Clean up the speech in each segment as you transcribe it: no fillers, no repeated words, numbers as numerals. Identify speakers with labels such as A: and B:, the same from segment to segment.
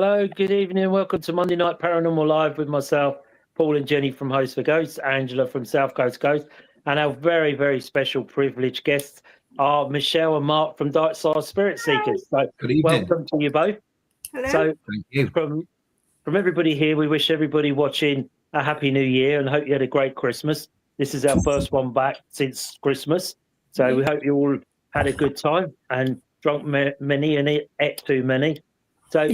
A: Hello, good evening. Welcome to Monday Night Paranormal Live with myself, Paul and Jenny from Host for Ghosts, Angela from South Coast Ghost, and our very, very special privileged guests are Michelle and Mark from Darkside Spirit Seekers. So,
B: good evening.
A: Welcome to you both.
C: Hello.
A: So,
B: Thank you.
A: From everybody here, we wish everybody watching a happy new year and hope you had a great Christmas. This is our first one back since Christmas. So we hope you all had a good time and drunk many and ate too many. So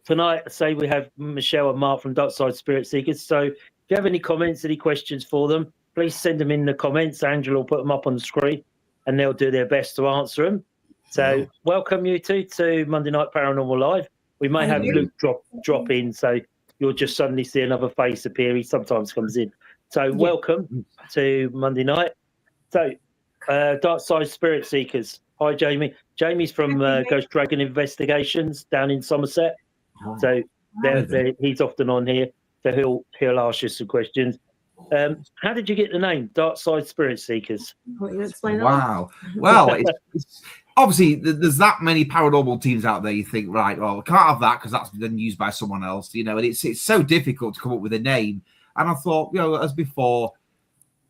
A: tonight, say we have Michelle and Mark from Darkside Spirit Seekers. So if you have any comments, any questions for them, please send them in the comments. Angela will put them up on the screen and they'll do their best to answer them. So welcome you two to Monday Night Paranormal Live. We may have Luke drop in, so you'll just suddenly see another face appear. He sometimes comes in. So welcome to Monday night. So Darkside Spirit Seekers. Hi, Jamie. Jamie's from Ghost Dragon Investigations down in Somerset. So he's often on here, so he'll ask you some questions. How did you get the name Darkside Spirit Seekers?
B: Wow. Well, it's obviously there's that many paranormal teams out there. You think, right? Well, we can't have that because that's been used by someone else, and it's so difficult to come up with a name. And I thought, as before,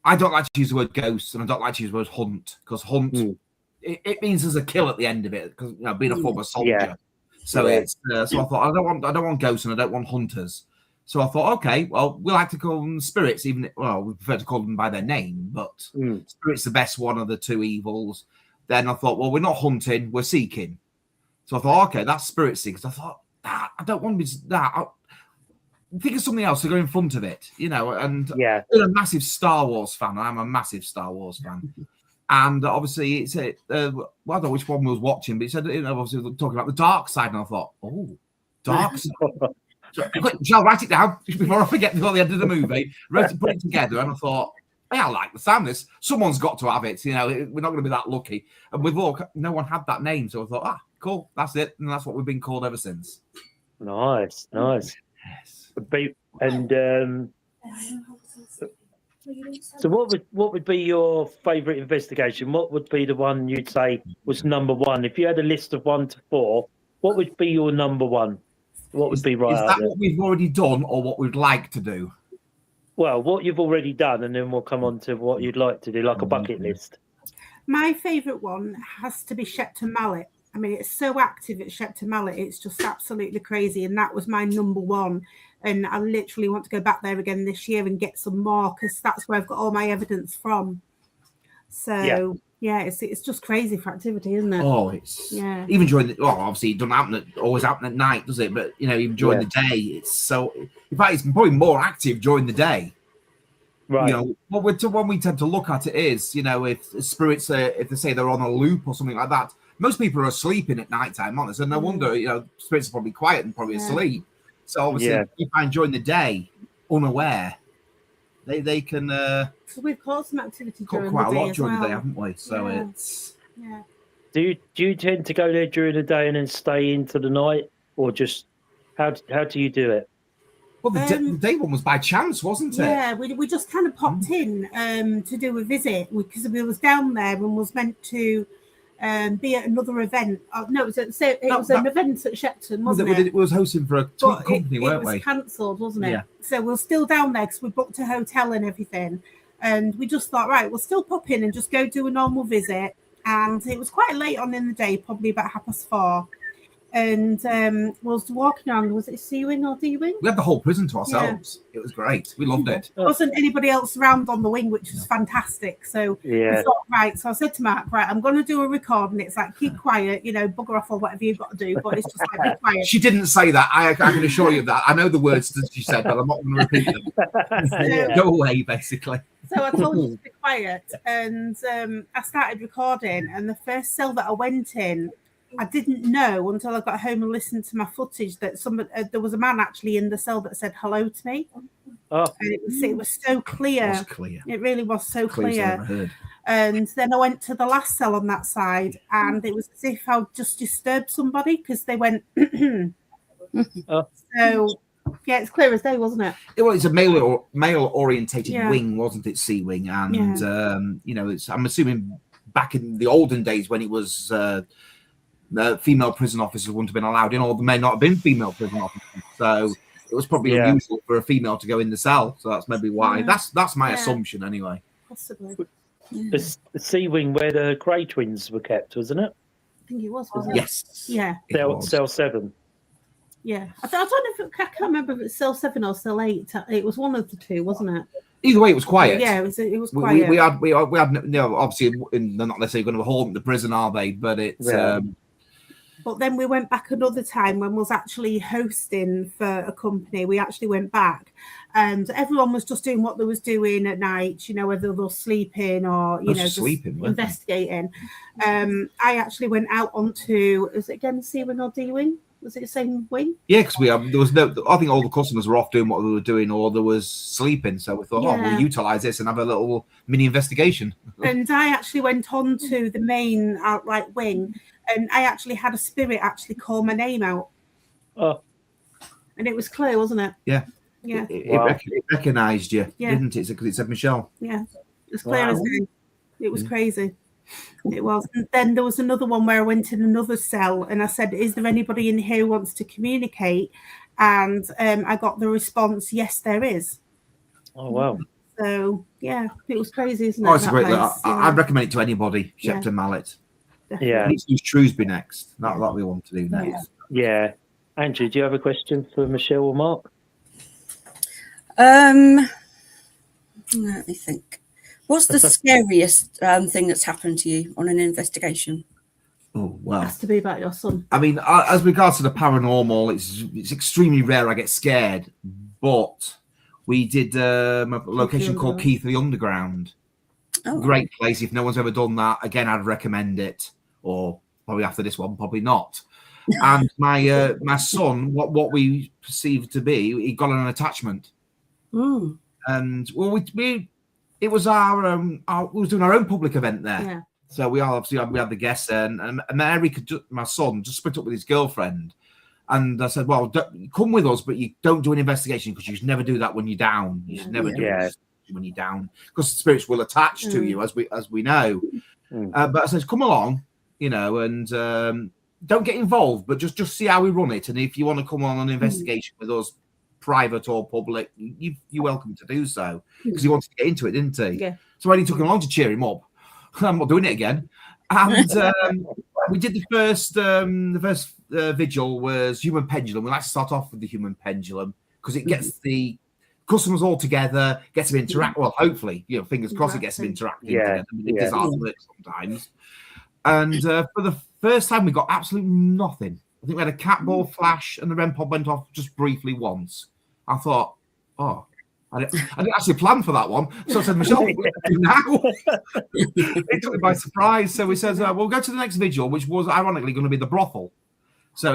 B: I don't like to use the word ghost and I don't like to use the word hunt because hunt it means there's a kill at the end of it because being a former soldier. Yeah. So it's so I thought I don't want ghosts and I don't want hunters. So I thought, okay, well, we like to call them spirits, we prefer to call them by their name, but spirit's the best one of the two evils. Then I thought, well, we're not hunting, we're seeking. So I thought, okay, that's Spirit Seekers. I thought, I don't want to be that. Think of something else to go in front of it, and I'm a massive Star Wars fan. I'm a massive Star Wars fan. And obviously, it's I don't know which one we was watching, but it said, obviously, talking about the dark side. And I thought, dark side. Shall I write it down before I forget before the end of the movie? Put it together, and I thought, I like the sound of this. Someone's got to have it. We're not going to be that lucky. And no one had that name, so I thought, cool, that's it, and that's what we've been called ever since.
A: Nice. Yes. And so, what would be your favourite investigation? What would be the one you'd say was number one? If you had a list of 1 to 4, what would be your number one? What would be right? Is that
B: what we've already done, or what we'd like to do?
A: Well, what you've already done, and then we'll come on to what you'd like to do, like a bucket list.
C: My favourite one has to be Shepton Mallet. I mean, it's so active at Shepton Mallet. It's just absolutely crazy. And that was my number one. And I literally want to go back there again this year and get some more because that's where I've got all my evidence from. So, it's just crazy for activity, isn't it?
B: Oh, it's even during obviously it doesn't always happen at night, does it? But even during the day, it's so. In fact, it's probably more active during the day.
A: Right.
B: What we tend to look at it is, if spirits, if they say they're on a loop or something like that, most people are sleeping at night time, aren't they? So no wonder, spirits are probably quiet and probably asleep. So obviously, if you find during the day, unaware, they can.
C: So we've caught some activity
B: quite a lot during the day, haven't we? So it's.
C: Yeah.
A: Do you tend to go there during the day and then stay into the night, or just how do you do it?
B: Well, the day one was by chance, wasn't it?
C: Yeah, we just kind of popped in to do a visit because we was down there and was meant to be at another event. No, it was an event at Shepton, wasn't it?
B: It was hosting for a company, weren't we?
C: It was cancelled, wasn't it?
B: Yeah.
C: So we're still down there because we booked a hotel and everything. And we just thought, right, we'll still pop in and just go do a normal visit. And it was quite late on in the day, probably about 4:30. And was walking around. Was it C-wing or D-wing?
B: We had the whole prison to ourselves. Yeah. It was great. We loved it.
C: There wasn't anybody else around on the wing, which was fantastic. So we thought, right. So I said to Mark, right, I'm going to do a record, and it's like keep quiet, bugger off or whatever you've got to do. But it's just like be quiet.
B: She didn't say that. I can assure you that. I know the words that she said, but I'm not going to repeat them. Go away, basically.
C: So I told her to be quiet, and I started recording. And the first cell that I went in, I didn't know until I got home and listened to my footage that there was a man actually in the cell that said hello to me.
A: Oh.
C: And it was so clear.
B: It was clear.
C: It really was so clear.
B: Clear.
C: And then I went to the last cell on that side, and it was as if I just disturbed somebody because they went. So yeah, it's clear as day, wasn't it?
B: Well, it's a male orientated wing, wasn't it? C-wing, and I'm assuming back in the olden days when it was. female prison officers wouldn't have been allowed in, or there may not have been female prison officers. So it was probably unusual for a female to go in the cell. So that's maybe why. That's my assumption anyway.
C: Possibly.
A: The C wing where the Grey twins were kept, wasn't it?
C: I think it was, wasn't it?
B: Yes.
C: Yeah.
A: Cell 7.
C: Yeah. I don't know if I can't remember if it's cell 7 or cell 8. It was one of the two, wasn't it?
B: Either way, it was quiet.
C: Yeah, it was quiet.
B: We had obviously they're not necessarily going to haunt the prison, are they? But it's.
C: But then we went back another time when we was actually hosting for a company. We actually went back, and everyone was just doing what they was doing at night. Whether they were sleeping or just
B: sleeping,
C: investigating. I actually went out onto, is it again C wing or D wing? Was it the same wing?
B: Yeah, because there was no. I think all the customers were off doing what they were doing, or there was sleeping. So we thought, we'll utilize this and have a little mini investigation.
C: And I actually went on to the main outright wing, and I actually had a spirit actually call my name out.
A: Oh,
C: and it was clear, wasn't it?
B: Yeah.
C: Yeah.
B: It recognised you, didn't it? Because it said Michelle.
C: Yeah. It was clear as day. It was crazy. It was. And then there was another one where I went in another cell and I said, is there anybody in here who wants to communicate? And I got the response, yes, there is.
A: Oh, wow.
C: So, yeah, it was crazy, isn't it?
B: Oh, it's a great look. I'd recommend it to anybody, Shepton Mallet.
C: Definitely.
A: Yeah.
B: Let's do Shrewsbury next. That's what we want to do next.
A: Yeah. Andrew, do you have a question for Michelle or Mark?
D: Let me think. What's the scariest thing that's happened to you on an investigation?
B: Oh, well.
C: It has to be about your son.
B: I mean, as regards to the paranormal, it's extremely rare I get scared, but we did a location called Keithley Underground.
D: Oh.
B: Great place. If no one's ever done that, again, I'd recommend it. Or probably after this one, probably not. And my son, what we perceived to be, he got an attachment.
D: Mm.
B: And well, it was we was doing our own public event there.
C: Yeah.
B: So we had the guests there, and Mary, my son, just split up with his girlfriend. And I said, well, come with us, but you don't do an investigation because you should never do that when you're down. You should never do it when you're down because the spirits will attach to you, as we know. But I said, come along, and don't get involved, but just see how we run it. And if you want to come on an investigation with us, private or public, you're welcome to do so, because he wanted to get into it, didn't he?
C: Yeah.
B: So I only took him along to cheer him up. I'm not doing it again. And we did the first vigil was human pendulum. We like to start off with the human pendulum because it gets the customers all together, gets them interact. Well, hopefully, fingers crossed, it gets them interacting together. It does hard work sometimes. And for the first time, we got absolutely nothing. I think we had a cat ball flash and the REM pod went off just briefly once. I thought, I didn't actually plan for that one. So I said, Michelle, what do we do now? It took me by surprise. So we said, we'll go to the next vigil, which was ironically going to be the brothel. So,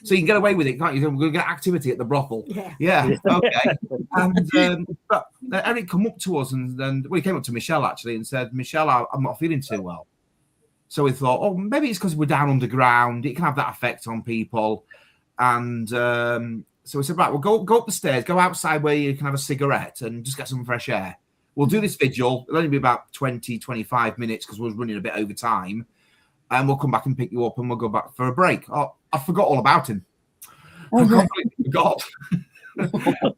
B: so you can get away with it, can't you? We're going to get activity at the brothel. Yeah. Okay. And but Eric came up to us and he came up to Michelle actually and said, Michelle, I'm not feeling too well. So we thought, maybe it's because we're down underground. It can have that effect on people. And so we said, right, we'll go up the stairs, go outside where you can have a cigarette and just get some fresh air. We'll do this vigil. It'll only be about 20, 25 minutes because we're running a bit over time. And we'll come back and pick you up and we'll go back for a break. Oh, I forgot all about him. I completely forgot.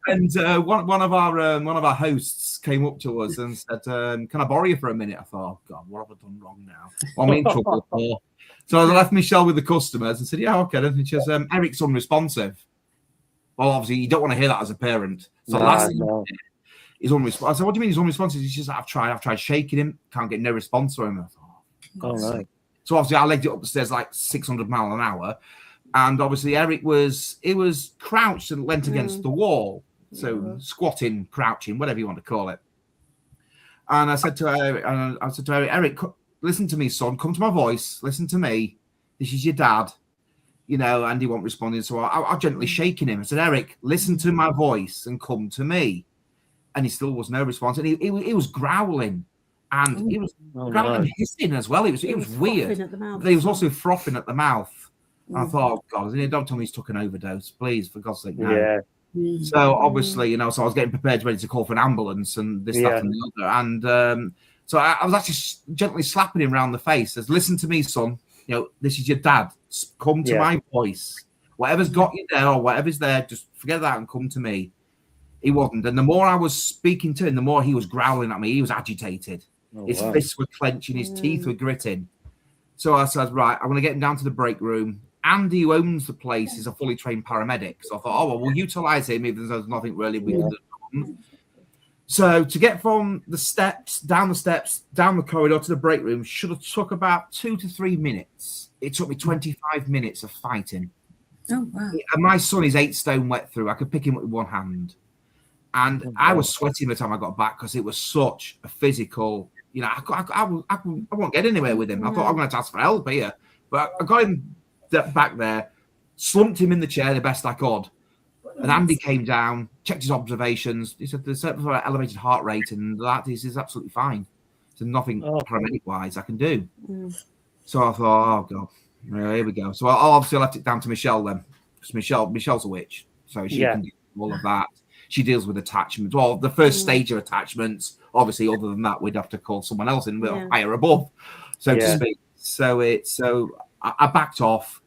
B: And one of our hosts came up to us and said, "Can I borrow you for a minute?" I thought, "Oh God, what have I done wrong now? What am I in trouble for?" So I left Michelle with the customers and said, "Yeah, okay." And she says, "Eric's unresponsive." Well, obviously, you don't want to hear that as a parent. So he's unresponsive. I said, "What do you mean he's unresponsive?" She says, I've tried shaking him, can't get no response from him." I thought,
A: no.
B: So obviously, I legged it up the stairs like 600 miles an hour. And obviously, Eric was crouched and leant against the wall. So squatting, crouching, whatever you want to call it. And I said to Eric, Eric, listen to me, son. Come to my voice. Listen to me. This is your dad. And he wasn't responding. So I gently shaking him. I said, Eric, listen to my voice and come to me. And he still was no response. And he was growling. And he was growling and hissing as well. It was weird. He was also frothing at the mouth. I thought, God, don't tell me he's took an overdose, please, for God's sake. No.
A: Yeah.
B: So obviously, so I was getting prepared, ready to call for an ambulance and this, that, and the other. And so I was actually gently slapping him around the face. Says, "Listen to me, son. this is your dad. Come to my voice. Whatever's got you there or whatever's there, just forget that and come to me. He wasn't. And the more I was speaking to him, the more he was growling at me. He was agitated. His fists were clenching. His teeth were gritting. So I said, right, I'm going to get him down to the break room. Andy, who owns the place, is a fully trained paramedic. So I thought, we'll utilize him if there's nothing really we can do. So to get from the steps, down the corridor to the break room should have took about 2 to 3 minutes. It took me 25 minutes of fighting.
D: Oh, wow.
B: And my son is 8 stone wet through. I could pick him up with one hand. I was sweating by the time I got back because it was such a physical, I won't get anywhere with him. I thought I'm going to ask for help here. But I got him back there, slumped him in the chair the best I could. And Andy came down, checked his observations. He said there's certain elevated heart rate and that is absolutely fine. There's nothing paramedic-wise I can do. So I thought, oh, God, here we go. So I obviously left it down to Michelle then, because Michelle's a witch. So she can do all of that. She deals with attachments. Well, the first stage of attachments, obviously, other than that, we'd have to call someone else in higher above, so to speak. So I backed off.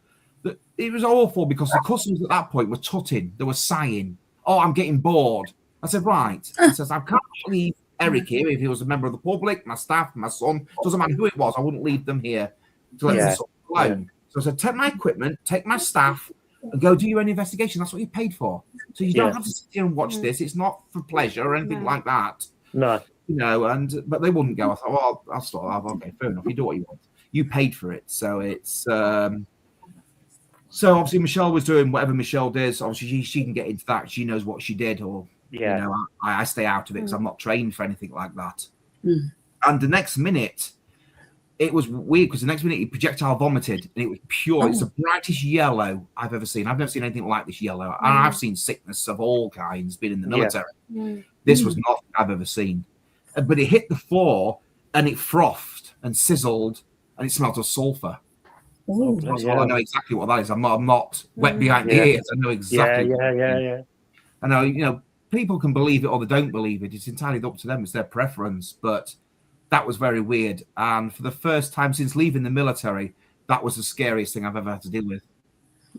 B: It was awful because the customers at that point were tutting. They were sighing. Oh, I'm getting bored. I said, right. I says, I can't leave Eric here if he was a member of the public, my staff, my son. Doesn't matter who it was. I wouldn't leave them here to let them alone. So I said, take my equipment, take my staff, and go do your own investigation. That's what you paid for. So you don't have to sit here and watch this. It's not for pleasure or anything like that.
A: No.
B: But they wouldn't go. I thought, well, I'll stop. Okay, fair enough. You do what you want. You paid for it. So it's... So obviously Michelle was doing whatever Michelle does. Obviously she can get into that. She knows what she did, or I stay out of it because I'm not trained for anything like that. And the next minute, it was weird because the next minute he projectile vomited and it was pure. It's the brightest yellow I've ever seen. I've never seen anything like this yellow. And I've seen sickness of all kinds, been in the military. This was nothing I've ever seen. But it hit the floor and it frothed and sizzled and it smelled of sulfur. I know exactly what that is. I'm not wet behind the ears. I know exactly. I know, people can believe it or they don't believe it. It's entirely up to them. It's their preference. But that was very weird. And for the first time since leaving the military, that was the scariest thing I've ever had to deal with.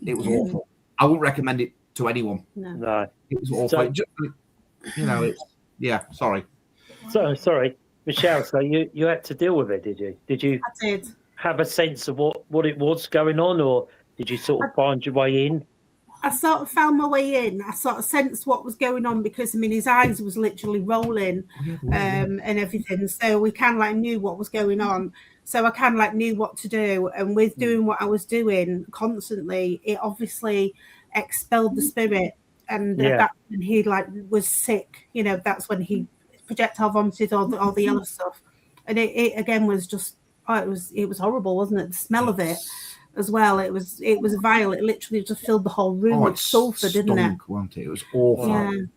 B: It was awful. I wouldn't recommend it to anyone.
A: No.
B: It was awful. Sorry.
A: So sorry, Michelle. So you had to deal with it, did you?
C: I did.
A: Have a sense of what it was going on, or did you sort of find your way in?
C: I sort of found my way in. I sort of sensed what was going on because his eyes was literally rolling and everything. So we kind of knew what was going on. So I kind of knew what to do. And with doing what I was doing constantly, it obviously expelled the spirit. And that's when he was sick. That's when he projectile vomited all the yellow stuff. And it again was just. It was horrible, wasn't it? The smell of it as well. It was vile. It literally just filled the whole room with sulfur, didn't it?
B: Wasn't it? It was awful.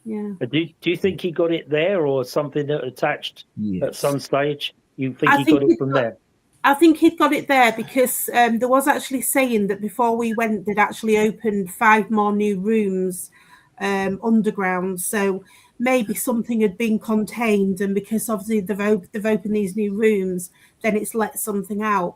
C: Yeah.
A: Do you think he got it there, or something that attached at some stage? You think he got it from there?
C: I think he'd got it there because there was actually saying that before we went, they'd actually opened 5 more new rooms underground. So maybe something had been contained, and because obviously they've opened these new rooms, then it's let something out.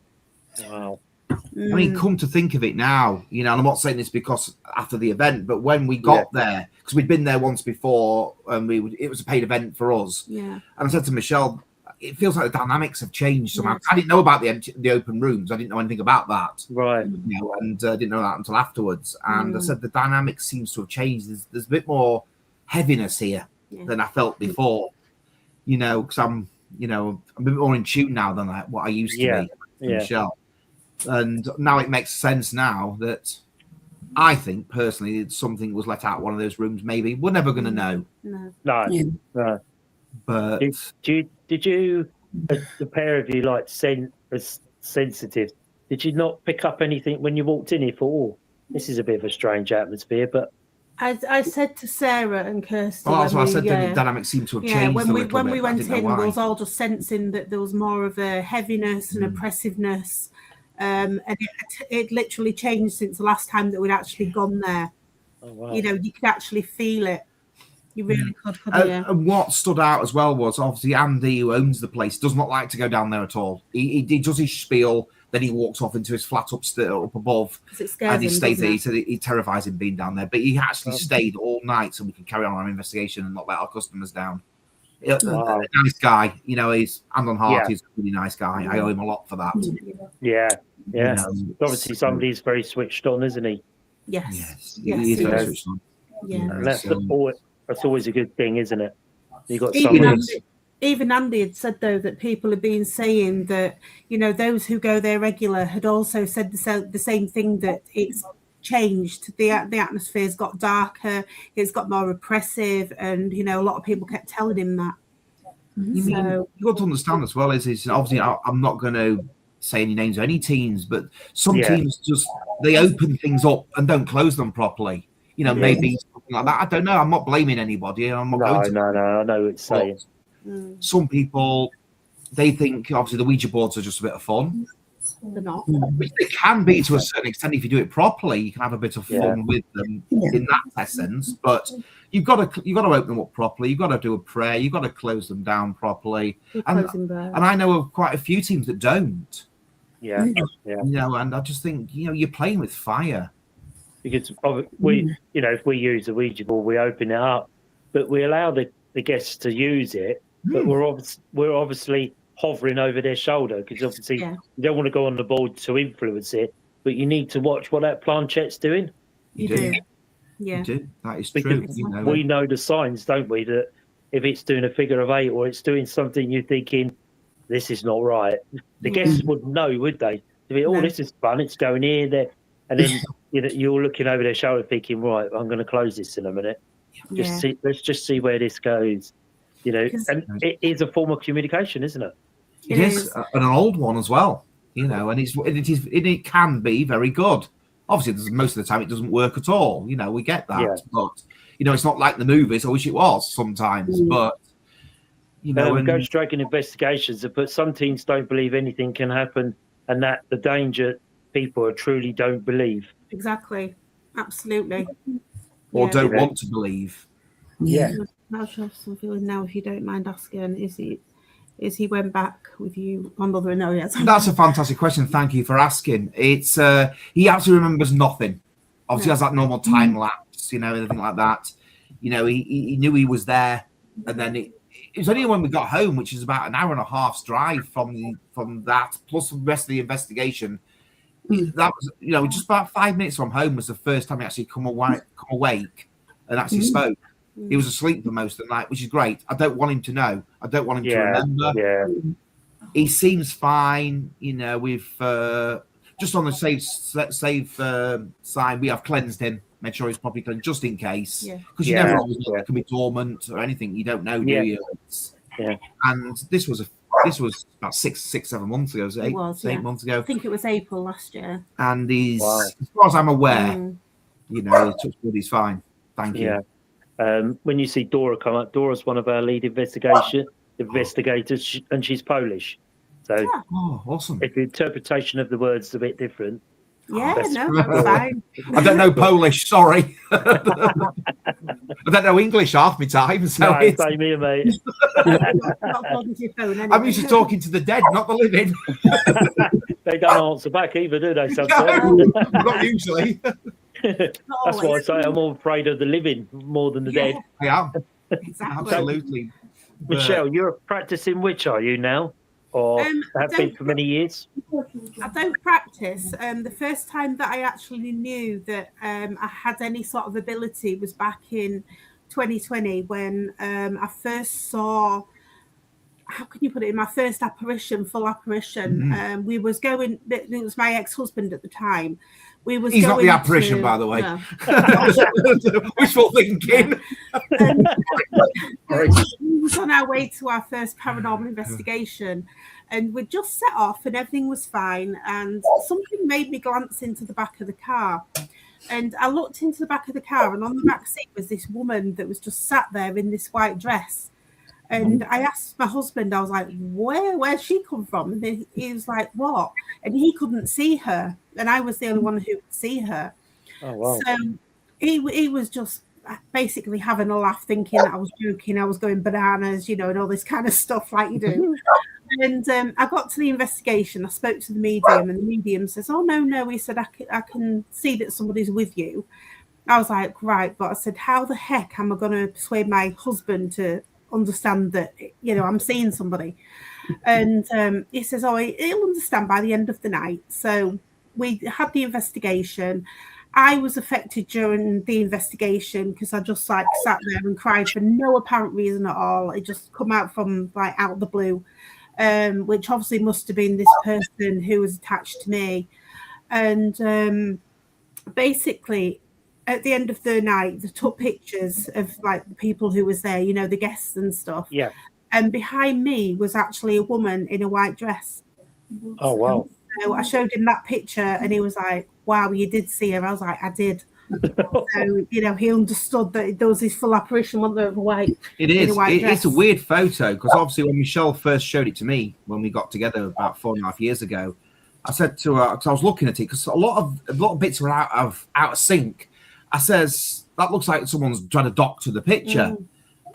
A: Wow.
B: I mean, come to think of it now, and I'm not saying this because after the event, but when we got there, because we'd been there once before, and it was a paid event for us. Yeah. And I said to Michelle, it feels like the dynamics have changed somehow. I didn't know about the open rooms. I didn't know anything about that.
A: Right.
B: And didn't know that until afterwards. And I said the dynamics seems to have changed. There's a bit more heaviness here than I felt before. Because I'm a bit more in tune now than what I used to be. Michelle. And now it makes sense now that I think personally something was let out one of those rooms. Maybe we're never going to know.
A: No.
B: But
A: did you, the pair of you, as sensitive? Did you not pick up anything when you walked in? You thought, oh, this is a bit of a strange atmosphere. But
C: I said to Sarah and Kirsty.
B: Oh, that's what I said. The dynamics seem to have changed.
C: When we went in, we was all just sensing that there was more of a heaviness and oppressiveness. And it literally changed since the last time that we'd actually gone there.
A: Oh, wow.
C: You could actually feel it. You really could.
B: And what stood out as well was obviously Andy, who owns the place, does not like to go down there at all. He does his spiel. then he walks off into his flat up above,
C: 'Cause it scares
B: and he
C: him,
B: stays there.
C: doesn't
B: He terrifies him being down there, but he actually stayed all night so we can carry on our investigation and not let our customers down.
A: Wow.
B: A nice guy, you know. He's hand on heart.
A: Yeah.
B: He's a really nice guy. I owe him a lot for that.
A: Yeah.
B: You know,
A: Obviously, somebody's very switched on, isn't he?
C: Yes.
B: Yes, he is
C: he
B: very
C: is.
B: switched on.
C: Yeah.
A: And that's always a good thing, isn't it? You got
C: Even
A: somebody.
C: Andy had said, though, that people have been saying that, you know, those who go there regular had also said the same thing, that it's changed. The atmosphere's got darker, it's got more oppressive, and, you know, a lot of people kept telling him that.
B: You mean, you've got to understand as well is obviously I'm not going to say any names of any teams, but some teams just they open things up and don't close them properly. You know, maybe something like that. I don't know. I'm not blaming anybody. I'm not going to.
A: No. I know what it's saying.
B: Some people, they think obviously the Ouija boards are just a bit of fun.
C: They're not.
B: Which they can be to a certain extent if you do it properly. You can have a bit of fun with them in that essence. But you've got to open them up properly. You've got to do a prayer. You've got to close them down properly. And I know of quite a few teams that don't.
A: Yeah.
B: You know, and I just think, you know, you're playing with fire.
A: Because we, you know, if we use a Ouija board, we open it up, but we allow the guests to use it. But we're obviously hovering over their shoulder, because obviously you don't want to go on the board to influence it, but you need to watch what that planchette's doing.
C: You do. Yeah.
B: You do. That is
A: Because
B: true. You know,
A: we know the signs, don't we? That if it's doing a figure of 8 or it's doing something you're thinking, this is not right. The guests wouldn't know, would they? They'd be, this is fun. It's going here, there. And then you're looking over their shoulder thinking, right, I'm going to close this in a minute. Let's just see where this goes. You know, and it is a form of communication, isn't it?
B: It is, and an old one as well. You know, and it can be very good. Obviously, most of the time it doesn't work at all. You know, we get that, but you know, it's not like the movies. I wish it was sometimes, but you know,
A: Ghost Dragon investigations. But some teams don't believe anything can happen, and that the danger people truly don't believe.
C: Exactly, absolutely,
B: or don't want to believe.
A: Yeah.
C: I'll have some feeling now, if you don't mind asking, is he went back with you on the other? No, yes.
B: That's a fantastic question. Thank you for asking. It's he actually remembers nothing. Obviously, has that normal time lapse, you know, anything like that. You know, he knew he was there, and then it was only when we got home, which is about an hour and a half's drive from that, plus the rest of the investigation. That was, you know, just about 5 minutes from home was the first time he actually come awake and actually spoke. He was asleep for most of the night, which is great. I don't want him to know. I don't want him to remember.
A: Yeah.
B: He seems fine. You know, we've just on the safe side, we have cleansed him, made sure he's properly cleansed, just in case. Because you never always know, it can be dormant or anything. You don't know, do you? And this was about 6-7 months ago. It was 8 months ago.
C: I think it was April last year.
B: And he's, as far as I'm aware, you know, he's fine. Thank you.
A: Yeah. When you see Dora come up, Dora's one of our lead investigators, and she's Polish. So,
B: awesome.
A: If the interpretation of the words is a bit different.
C: That's fine.
B: I don't know Polish, sorry. I don't know English half my time. So
A: no, same here, mate.
B: I'm used to talking to the dead, not the living.
A: They don't answer back either, do they? Sometimes?
B: No, not usually.
A: That's why I say I'm more afraid of the living more than the dead.
B: I am. Absolutely.
A: Michelle, you're a practicing witch, are you now? Or have been for many years?
C: I don't practice. The first time that I actually knew that I had any sort of ability was back in 2020 when I first saw, how can you put it, my first full apparition. We was going, it was my ex-husband at the time.
B: He's not the apparition, by the way. No. Wishful thinking.
C: We was on our way to our first paranormal investigation, and we'd just set off, and everything was fine. And something made me glance into the back of the car, and I looked into the back of the car, and on the back seat was this woman that was just sat there in this white dress. And I asked my husband, I was like, where'd she come from? And he was like, what? And he couldn't see her. And I was the only one who could see her.
A: Oh, wow.
C: So he was just basically having a laugh, thinking that I was joking, I was going bananas, you know, and all this kind of stuff like you do. And I got to the investigation. I spoke to the medium, and the medium says, "Oh no." He said, "I can see that somebody's with you." I was like, "Right," but I said, "How the heck am I going to persuade my husband to understand that I'm seeing somebody?" And he says, "Oh, he'll understand by the end of the night." So we had the investigation. I was affected during the investigation because I just sat there and cried for no apparent reason at all. It just come out from out of the blue, which obviously must have been this person who was attached to me. And basically, at the end of the night, they took pictures of the people who was there, the guests and stuff.
A: Yeah.
C: And behind me was actually a woman in a white dress.
A: Oh, wow.
C: So I showed him that picture, and he was like, "Wow, you did see her." I was like, "I did." So he understood that there was this full apparition, wasn't there, of a white.
B: It is.
C: White dress.
B: It's a weird photo because obviously when Michelle first showed it to me when we got together about 4.5 years ago, I said to her, because I was looking at it, because a lot of bits were out of sync. I says, "That looks like someone's trying to doctor the picture,"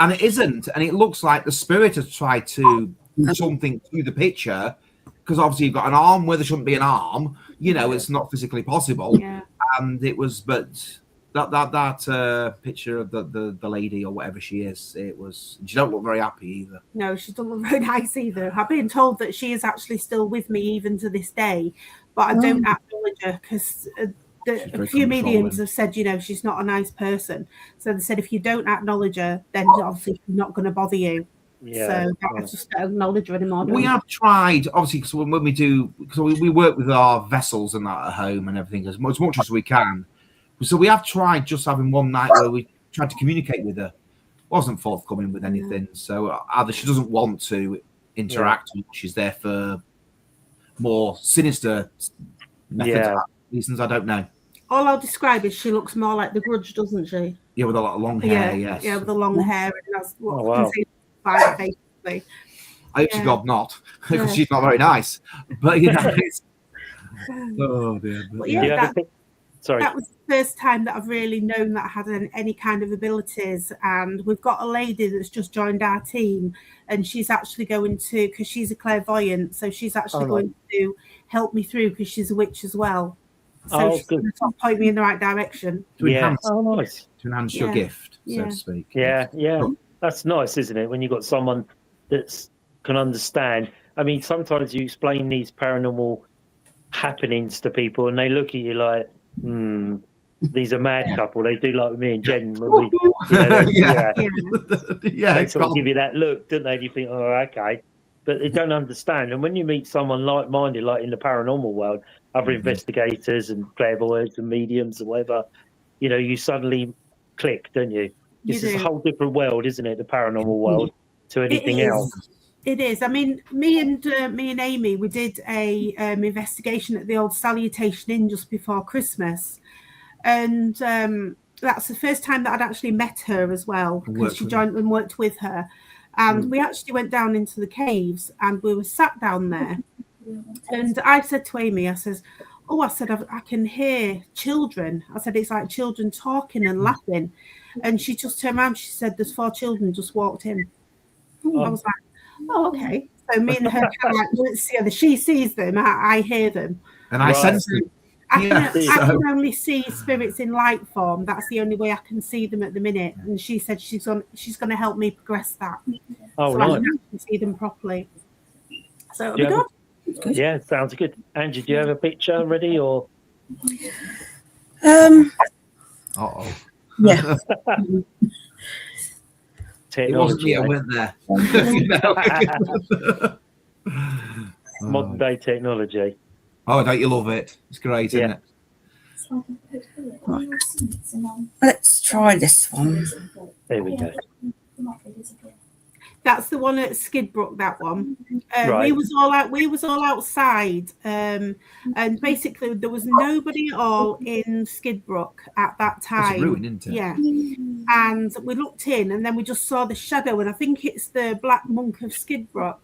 B: and it isn't. And it looks like the spirit has tried to do something to the picture. Because obviously you've got an arm where there shouldn't be an arm, it's not physically possible.
C: Yeah.
B: And it was, but that picture of the lady or whatever she is, she don't look very happy either.
C: No, she doesn't look very nice either. I've been told that she is actually still with me even to this day, but I don't acknowledge her because a few mediums have said, she's not a nice person. So they said if you don't acknowledge her, then obviously she's not going to bother you.
A: Yeah,
C: so I just don't acknowledge her anymore.
B: We have tried, obviously, because when we do, because we work with our vessels and that at home and everything as much as we can. So we have tried just having one night where we tried to communicate with her. Wasn't forthcoming with anything. So either she doesn't want to interact, or she's there for more sinister reasons. I don't know.
C: All I'll describe is she looks more like the Grudge, doesn't she?
B: Yeah, with a lot of long hair. Yes.
C: Yeah, with the long hair, and that's what
A: I can see.
C: Basically.
B: I hope to God not, because she's not very nice. But it's, oh dear. But,
A: Sorry.
C: That was the first time that I've really known that I had any kind of abilities. And we've got a lady that's just joined our team, and she's actually going to, because she's a clairvoyant, so she's actually going to help me through because she's a witch as well. So she's going to point me in the right direction.
B: Nice. To enhance your gift, so to speak.
A: Yeah. That's nice, isn't it? When you've got someone that can understand. I mean, sometimes you explain these paranormal happenings to people, and they look at you like, these are mad couple. They do like me and Jen when we, they sort of give you that look, don't they? And you think, oh, okay, but they don't understand. And when you meet someone like-minded, like in the paranormal world, other investigators and clairvoyants and mediums or whatever, you suddenly click, don't you? This is a whole different world, isn't it? The paranormal world to anything else.
C: It is. I mean, me and Amy, we did a investigation at the old Salutation Inn just before Christmas, and that's the first time that I'd actually met her as well, because she joined and worked with her, and we actually went down into the caves, and we were sat down there, and I said to Amy, I said, I can hear children. I said, it's like children talking and laughing, and she just turned around. She said, there's 4 children just walked in. I was like, oh, okay. So me and her kind of work together. She sees them, I hear them,
B: and I sense them.
C: I can only see spirits in light form. That's the only way I can see them at the minute. And she said she's going to help me progress that.
A: Oh,
C: so
A: right.
C: I can actually see them properly. So it'll be good.
A: Yeah, sounds good. Angie, do you have a picture ready or?
B: Uh-oh.
D: Yeah.
B: It wasn't me, I went there.
A: Modern day technology.
B: Oh, don't you love it? It's great, isn't it?
D: Let's try this one.
A: There we go.
C: That's the one at Skidbrook. That one.
A: Right.
C: We was all outside, and basically there was nobody at all in Skidbrook at that time.
B: It's a ruin, isn't it?
C: Yeah. And we looked in, and then we just saw the shadow, and I think it's the Black Monk of Skidbrook.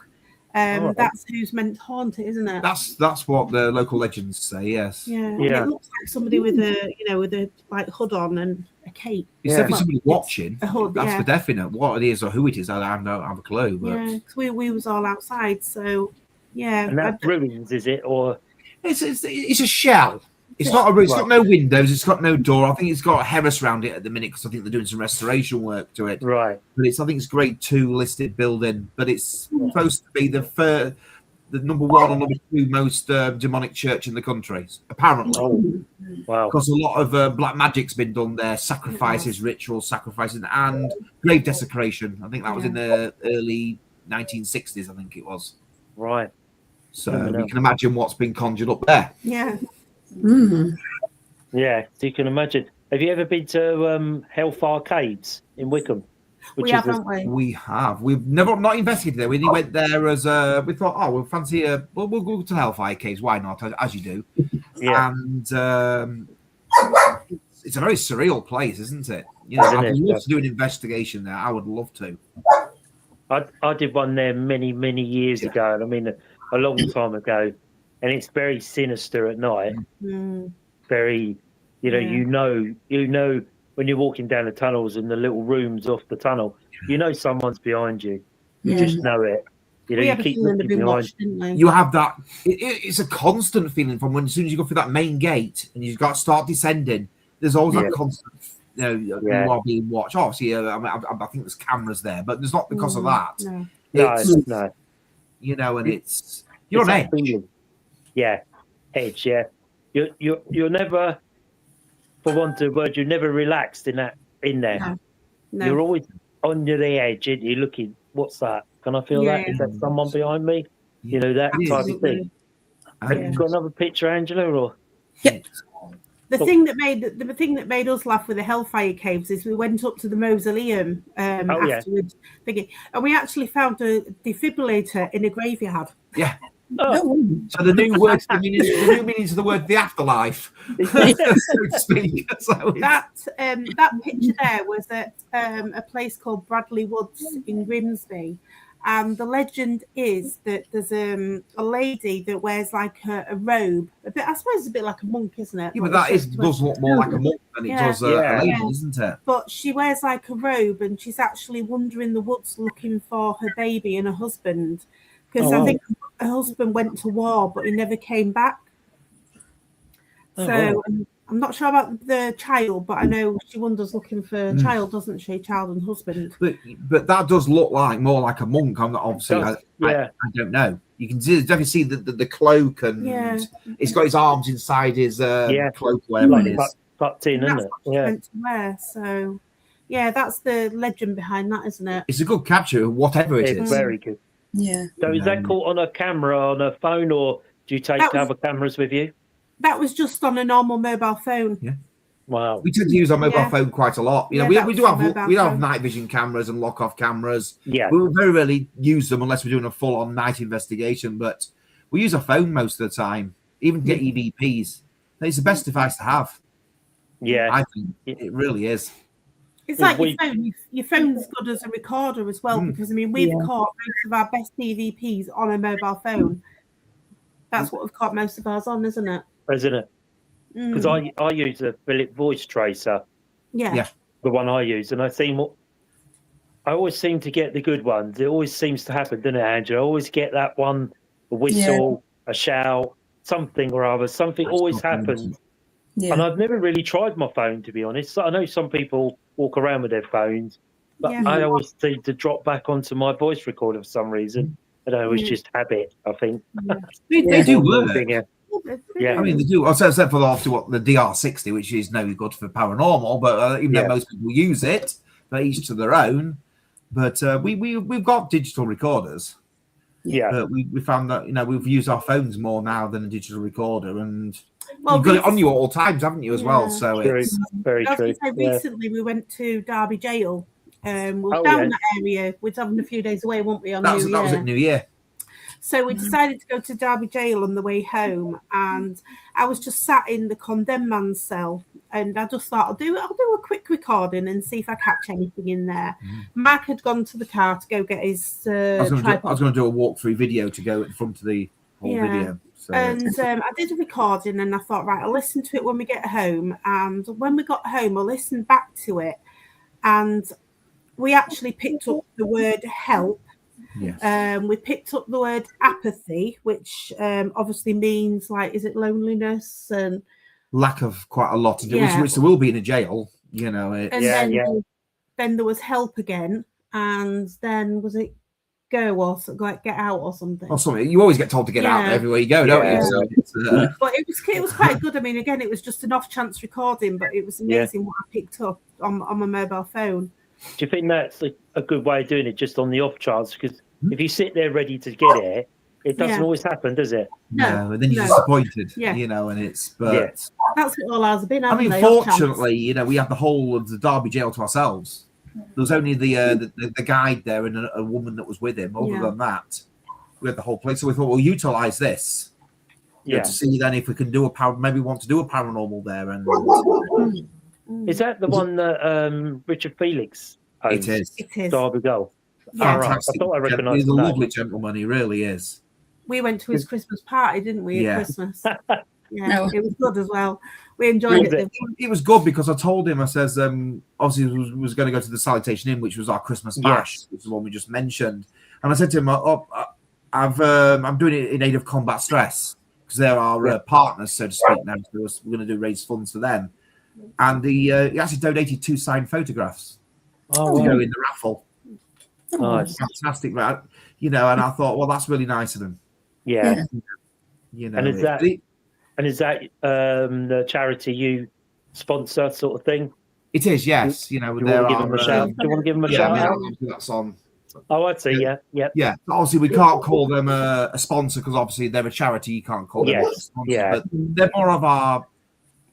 A: right.
C: That's who's meant to haunt it, isn't it?
B: That's what the local legends say. Yes.
C: Yeah.
A: Yeah.
C: It looks like somebody with a like hood on and a cape.
B: It's
A: Yeah.
B: definitely somebody watching.
C: A hood,
B: That's
C: yeah.
B: for definite. What it is or who it is, I don't have a clue. But
C: Yeah, because we was all outside, so yeah.
A: And that's ruins, is it? Or
B: it's a shell. It's not a. It's got no windows. It's got no door. I think it's got a terrace around it at the minute because I think they're doing some restoration work to it.
A: right.
B: But I think it's grade 2 listed building. But it's supposed to be the number 1 or number 2 most demonic church in the country, apparently.
A: Oh, wow.
B: Because a lot of black magic's been done there, sacrifices, rituals, sacrifices, and grave desecration. I think that was in the early 1960s. I think it was.
A: Right.
B: So you can imagine what's been conjured up there.
C: Yeah.
A: Yeah, so you can imagine. Have you ever been to Hellfire Caves in Wickham?
C: We haven't we?
B: We have. We've not investigated there. We only went there as we thought, we'll fancy we'll go to Hellfire Caves. Why not? As you do.
A: Yeah.
B: And it's a very surreal place, isn't it? You know,
A: Isn't
B: I'd
A: it?
B: love to do an investigation there. I would love to.
A: I did one there many years ago, and I mean a long time ago, and it's very sinister at night. Very, you know when you're walking down the tunnels and the little rooms off the tunnel, you know someone's behind you. You just know it. You know,
C: We
A: you
C: had a
A: keep
C: feeling
A: looking
C: they've been
A: behind.
C: watched, didn't we?
B: You have that. It's a constant feeling from when as soon as you go through that main gate and you've got to start descending. There's always that constant. You are being watched. Obviously, I think there's cameras there, but it's not because of that.
C: No.
A: No.
B: You know, and you're on edge.
A: Feeling. Yeah, edge. Yeah, you're never, for want of a word, you're never relaxed in there.
C: No.
A: You're always on the edge. You're looking. What's that? Can I feel that? Is that someone behind me? You know, that type of thing. Have you got another picture, Angela? Or
C: The thing that made us laugh with the Hellfire Caves is we went up to the mausoleum afterwards, and we actually found a defibrillator in a graveyard.
B: Yeah.
A: Oh.
B: So the new meanings of the word the afterlife, so to speak. So
C: that picture there was at a place called Bradley Woods in Grimsby, and the legend is that there's a lady that wears like a robe, I suppose it's a bit like a monk, isn't it?
B: Yeah, but that does look more like a monk than it does a lady, isn't it?
C: But she wears like a robe, and she's actually wandering the woods looking for her baby and her husband, because I think her husband went to war, but he never came back. I'm not sure about the child, but I know she wanders looking for a child, doesn't she? Child and husband.
B: But that does look more like a monk. I'm not obviously. I don't know. You can definitely see the cloak, and he's got his arms inside his cloak, whatever it is.
A: Tucked in, isn't it?
C: Meant to wear. So, that's the legend behind that, isn't it?
B: It's a good capture, whatever it is.
A: It's very good.
D: Yeah.
A: So is that caught on a camera, on a phone, or do you take other cameras with you?
C: That was just on a normal mobile phone.
B: Yeah.
A: Wow.
B: We tend to use our mobile phone quite a lot. You know, we have night vision cameras and lock off cameras.
A: Yeah.
B: We very rarely use them unless we're doing a full on night investigation, but we use our phone most of the time, even to get EVPs. It's the best device to have.
A: Yeah.
B: I think it really is.
C: It's like your phone. Your phone's good as a recorder as well, because I mean we've caught most of our best EVPs on a mobile phone. That's what we've caught most of ours on, isn't it?
A: Isn't it? Because I use a Philip voice tracer.
C: Yeah.
A: The one I use, and I always seem to get the good ones. It always seems to happen, doesn't it, Andrew? I always get that one, a whistle, a shout, something or other. Something always happens. Yeah. And I've never really tried my phone, to be honest. I know some people walk around with their phones, but I always seem to drop back onto my voice recorder for some reason. I don't know, it's just habit, I think.
B: They do work.
A: Yeah,
B: I mean, they do. Except for the DR60, which is no good for paranormal, but even though most people use it, but each to their own. But we've got digital recorders.
A: Yeah,
B: but we found that we've used our phones more now than a digital recorder, and you've got it on you at all times, haven't you, as well? So it's
A: very true.
C: Recently, we went to Derby Jail. We were down in that area. We're having a few days away, weren't we? That was
B: at New Year.
C: So we decided to go to Derby Jail on the way home, and I was just sat in the condemned man's cell, and I just thought I'll do a quick recording and see if I catch anything in there. Mark had gone to the car to go get his tripod.
B: I was going to do a walkthrough video to go in front of the whole video. So.
C: And I did a recording, and I thought, right, I'll listen to it when we get home. And when we got home, I listened back to it, and we actually picked up the word help.
B: Yes.
C: We picked up the word apathy, which obviously means, like, is it loneliness and
B: lack of quite a lot to do, which there will be in a jail, you know.
C: Then there was help again, and then was it go or like get out or something?
B: Or something. You always get told to get out everywhere you go, don't you? So
C: but it was quite good. I mean, again, it was just an off chance recording, but it was amazing what I picked up on my mobile phone.
A: Do you think that's a good way of doing it, just on the off chance? Because if you sit there ready to get it, it doesn't always happen, does it?
B: No, and then you're disappointed, you know, and it's, but...
C: That's what all ours have been,
B: I mean, fortunately, you know, we had the whole of the Derby Jail to ourselves. There was only the guide there and a woman that was with him. Other than that, we had the whole place. So we thought, we'll utilise this to see then if we can do maybe want to do a paranormal there. And
A: is that the one that Richard Felix owns?
B: It is.
A: Derby Jail.
C: Yeah.
A: Right. I thought I recognised
B: He's a lovely gentleman. He really is.
C: We went to his Christmas party, didn't we? At Christmas.
D: No.
C: It was good as well. We enjoyed it.
B: It was good because I told him, I says, obviously we was going to go to the Salutation Inn, which was our Christmas bash, which is the one we just mentioned. And I said to him, I'm doing it in aid of combat stress because they're our partners, so to speak. Now, so we're going to raise funds for them. And he actually donated 2 signed photographs to go in the raffle.
A: Nice.
B: Fantastic, right? You know, and I thought, well, that's really nice of them.
A: Yeah.
B: You know,
A: and is that the charity you sponsor, sort of thing?
B: It is, yes. You know,
A: do you want to give them a shout? Do you want to give them a shout?
B: I mean, that's on.
A: Oh, I'd say, yeah.
B: Obviously, we can't call them a sponsor because obviously they're a charity. You can't call them a sponsor, but they're more of our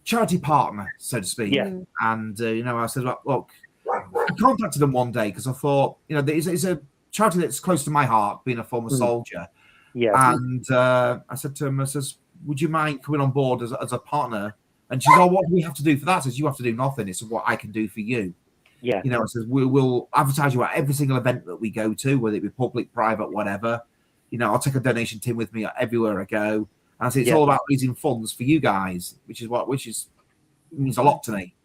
B: charity partner, so to speak.
A: Yeah.
B: And you know, I said, look, I contacted them one day because I thought, you know, it's a charity that's close to my heart, being a former soldier.
A: Yeah.
B: And I said to him, I says, would you mind coming on board as a partner? And she says, oh, what do we have to do for that? I says, you have to do nothing. It's what I can do for you.
A: Yeah.
B: You know, I says, we'll advertise you at every single event that we go to, whether it be public, private, whatever. You know, I'll take a donation tin with me everywhere I go. And I say, it's all about raising funds for you guys, which means a lot to me.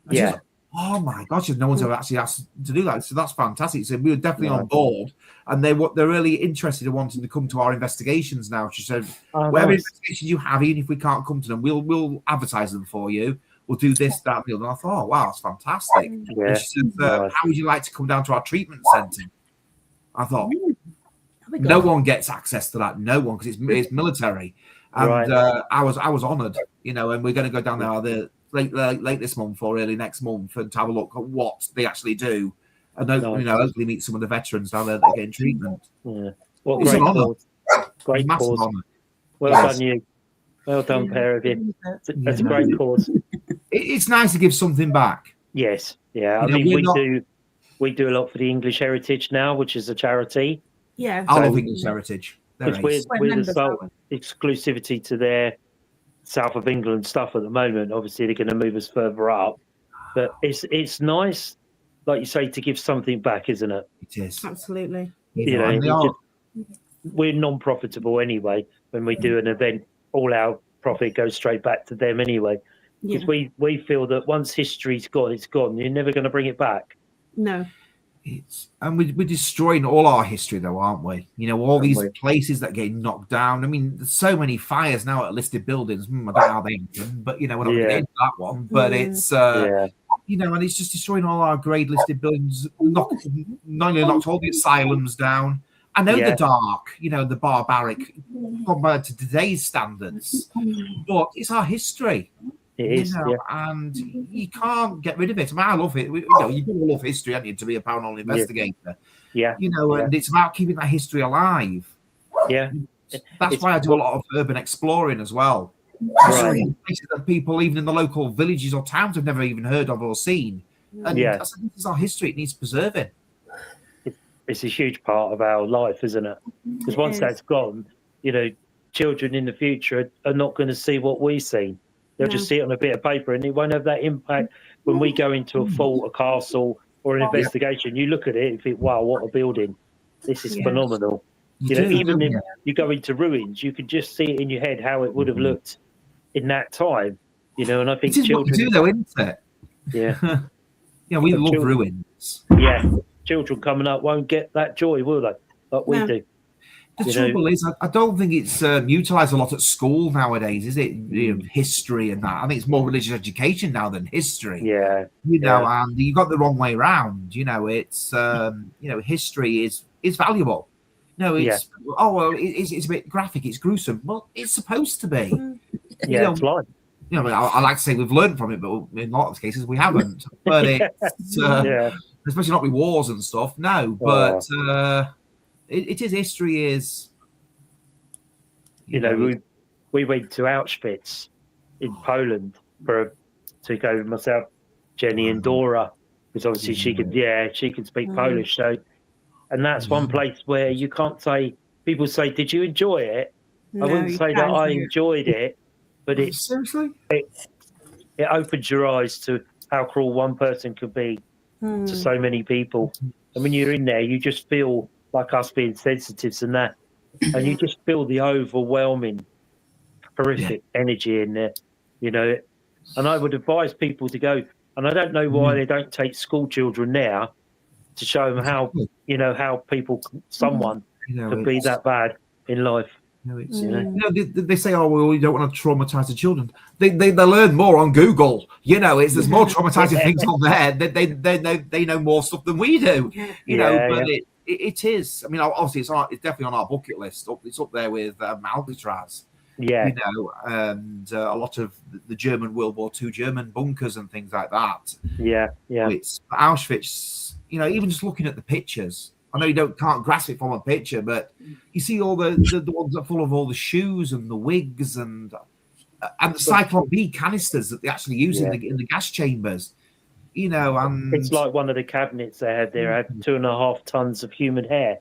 B: And she was like, oh my gosh, no one's ever actually asked to do that. So that's fantastic. So we were definitely on board, and they're really interested in wanting to come to our investigations now. She said, whatever investigations you have, even if we can't come to them, we'll advertise them for you. We'll do this, that, and the other. And I thought, oh wow, that's fantastic.
A: Yeah.
B: And she said, how would you like to come down to our treatment centre? I thought, no one gets access to that. No one, because it's military. And I was honoured, you know. And we're going to go down there either late this month or early next month and to have a look at what they actually do, and you know, hopefully meet some of the veterans down there that are getting treatment.
A: Yeah. Well,
B: it's
A: great
B: an honour.
A: cause. Great
B: massive
A: cause.
B: honour.
A: Well done, you. Well done, pair of you. That's a great cause.
B: It's nice to give something back.
A: Yes. Yeah. I mean, we do a lot for the English Heritage now, which is a charity.
C: Yeah.
B: I love English Heritage.
A: We're the sole exclusivity to their South of England stuff at the moment. Obviously, they're going to move us further up, but it's nice, like you say, to give something back, isn't it?
B: It is,
C: absolutely.
A: You know, we're non-profitable anyway. When we do an event, all our profit goes straight back to them anyway, because we feel that once history's gone, it's gone. You're never going to bring it back.
C: No.
B: And we're destroying all our history, though, aren't we? You know, all these places that get knocked down. I mean, there's so many fires now at listed buildings. I don't know how they happen, but you know, we're not going to get into that one. But it's you know, and it's just destroying all our grade listed buildings. Not only knocked all the asylums down. I know the dark, you know, the barbaric compared to today's standards, but it's our history.
A: It is,
B: and you can't get rid of it. I mean, I love it. You know, you do love history, haven't you, to be a paranormal investigator?
A: Yeah.
B: You know, and it's about keeping that history alive.
A: Yeah.
B: That's why I do a lot of urban exploring as well. Places that people, even in the local villages or towns, have never even heard of or seen. And I said, this is our history. It needs preserving.
A: it's a huge part of our life, isn't it? Because once that's gone, you know, children in the future are not going to see what we see. They'll just see it on a bit of paper, and it won't have that impact when we go into a fort, a castle, or an investigation. You look at it and think, wow, what a building. This is phenomenal. You know, even if you go into ruins, you can just see it in your head how it would have looked in that time. You know, and I think children
B: what you do, though, isn't it?
A: Yeah.
B: Yeah, we love ruins.
A: Yeah. Children coming up won't get that joy, will they? Like we do.
B: The trouble is, I don't think it's utilised a lot at school nowadays, is it? You know, history and that. I think it's more religious education now than history.
A: Yeah.
B: You know, and you got the wrong way round. You know, it's you know, history is valuable. No, it's it's a bit graphic. It's gruesome. Well, it's supposed to be.
A: Yeah,
B: you know,
A: it's fine.
B: You know, I like to say we've learned from it, but in a lot of cases we haven't. But it's especially not with wars and stuff. No, but it is history. Is
A: you know we went to Auschwitz in Poland to go with myself, Jenny, and Dora, because obviously she could speak Polish. So, and that's one place where you can't say. People say, "Did you enjoy it?" I wouldn't say that I enjoyed it. But it opens your eyes to how cruel one person could be to so many people. And when you're in there, you just feel like us being sensitives and that. And you just feel the overwhelming, horrific energy in there, you know. And I would advise people to go. And I don't know why they don't take school children now to show them how, you know, how someone can be that bad in life.
B: No, it's, you know, they say, "Oh, well, we don't want to traumatize the children." They learn more on Google. You know, there's more traumatizing things on there. They know more stuff than we do. You know, but it is. I mean, obviously, it's definitely on our bucket list. It's up there with Alcatraz.
A: Yeah,
B: you know, and a lot of the German World War II German bunkers and things like that.
A: Yeah.
B: It's Auschwitz. You know, even just looking at the pictures. I know you can't grasp it from a picture, but you see all the ones that are full of all the shoes and the wigs and the Cyclone B canisters that they actually use in the gas chambers. You know, and
A: it's like one of the cabinets they had there had 2.5 tons of human hair.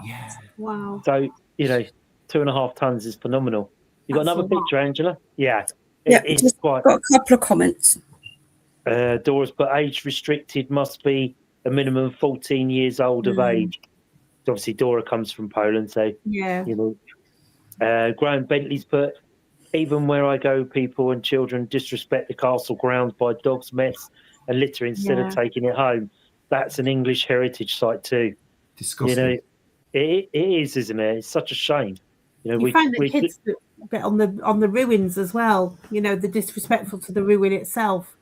B: Yeah.
C: Wow.
A: So, you know, 2.5 tons is phenomenal. You got another picture, Angela? Yeah.
D: It's got a couple of comments.
A: Dora's put age restricted must be a minimum of 14 years old of age. Obviously, Dora comes from Poland, so you know. Graham Bentley's put, even where I go, people and children disrespect the castle grounds by dogs' mess and litter instead of taking it home. That's an English heritage site too.
B: Disgusting.
A: You know, it is, isn't it? It's such a shame. You know,
C: you find that kids that get on the ruins as well. You know, they're disrespectful to the ruin itself.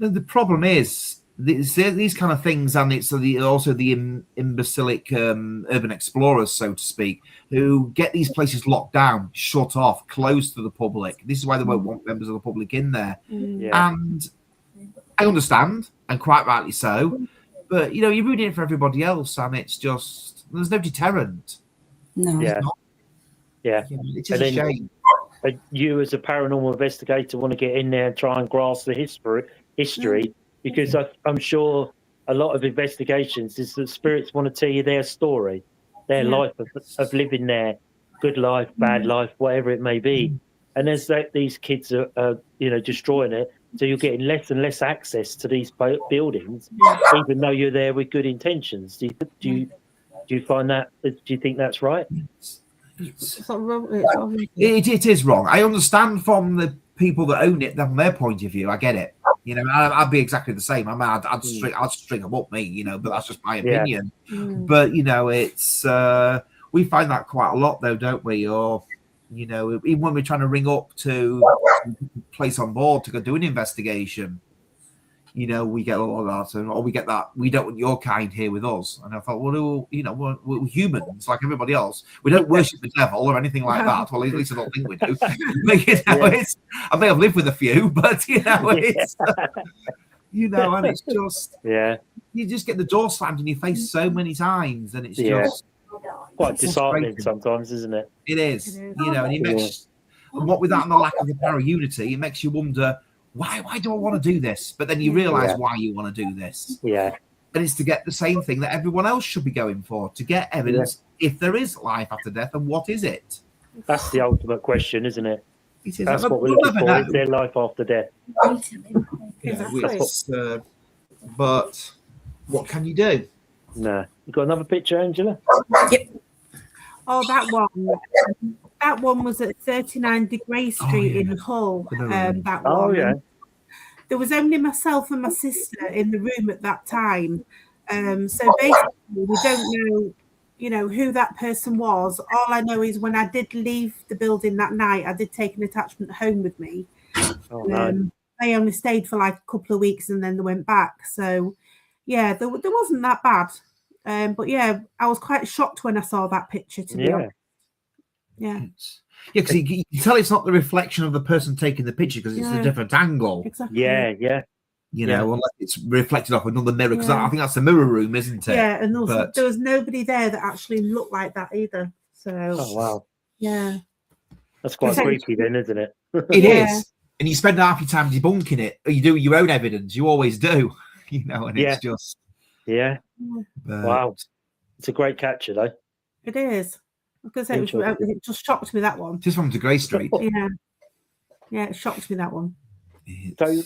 B: The problem is these kind of things, and it's also the imbecilic urban explorers, so to speak, who get these places locked down, shut off, closed to the public. This is why they won't want members of the public in there. And I understand, and quite rightly so, but you know, you're ruining it for everybody else, and it's just there's no deterrent.
D: No.
B: It's just a shame.
A: You, as a paranormal investigator, want to get in there and try and grasp the history. Because I'm sure a lot of investigations is that spirits want to tell you their story, their life of living there, good life, bad life, whatever it may be. And as these kids are you know, destroying it, so you're getting less and less access to these buildings, even though you're there with good intentions. Do you find that? Do you think that's right?
B: It is wrong. I understand from the people that own it, from their point of view. I get it. You know, I'd be exactly the same. I'd string them up, me. You know, but that's just my opinion. But you know, it's we find that quite a lot, though, don't we? Or you know, even when we're trying to ring up to place on board to go do an investigation, you know, we get a lot of that, or we get that we don't want your kind here with us. And I thought, well, you know, we're humans like everybody else. We don't worship the devil or anything like that. Well, at least I don't think we do. But, you know, I may have lived with a few, but you know, it's you know, and it's just you just get the door slammed in your face so many times, and it's just
A: quite disheartening sometimes, isn't it?
B: It is. You know, and it makes and what with that and the lack of the para unity, it makes you wonder. Why do I want to do this? But then you realise why you want to do this.
A: Yeah.
B: And it's to get the same thing that everyone else should be going for, to get evidence if there is life after death, and what is it?
A: That's the ultimate question, isn't it?
B: It is.
A: That's what we're
B: We'll
A: looking
B: never
A: for.
B: know.
A: Is there life after death?
C: Exactly.
B: But what can you do?
A: No. You got another picture, Angela?
D: Yep.
C: Oh, that one. That one was at 39 Degree Street in Hull. That one.
A: Oh, yeah.
C: There was only myself and my sister in the room at that time. So basically, we don't know, who that person was. All I know is when I did leave the building that night, I did take an attachment home with me.
A: Oh, no.
C: They only stayed for like a couple of weeks and then they went back. So, yeah, there wasn't that bad. But yeah, I was quite shocked when I saw that picture, to be honest. Yeah.
B: Yeah, because you can tell it's not the reflection of the person taking the picture because it's a different angle.
C: Exactly.
A: Yeah.
B: Unless it's reflected off another mirror, because I think that's the mirror room, isn't it?
C: Yeah, and there was nobody there that actually looked like that either. So,
A: oh, wow.
C: Yeah.
A: That's quite creepy then, isn't it?
B: It is. And you spend half your time debunking it, or you do your own evidence. You always do, and it's just...
A: Yeah. Wow. It's a great catcher, though.
C: It is. Because it just shocked me, that one.
B: Just from Grey Street.
C: Yeah, it shocked me, that one.
A: So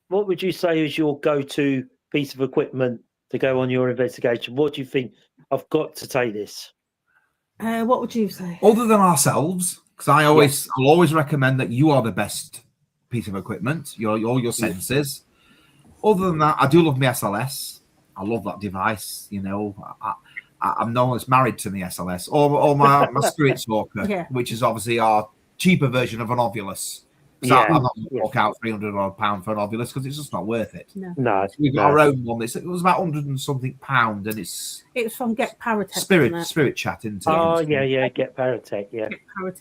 A: what would you say is your go-to piece of equipment to go on your investigation? What do you think? I've got to take this.
C: What would you say?
B: Other than ourselves, because I'll always recommend that you are the best piece of equipment, all your senses. Other than that, I do love my SLS. I love that device. I'm no one's married to my SLS or my Spirit Stalker, which is obviously our cheaper version of an Ovulus. So I'm not going to fork out £300 for an Ovulus because it's just not worth it.
A: No.
B: We've got our own one. It was about £100 and something, and it's
C: from Get Paratech.
B: Spirit Chat, isn't it?
A: Oh yeah, Get Paratech,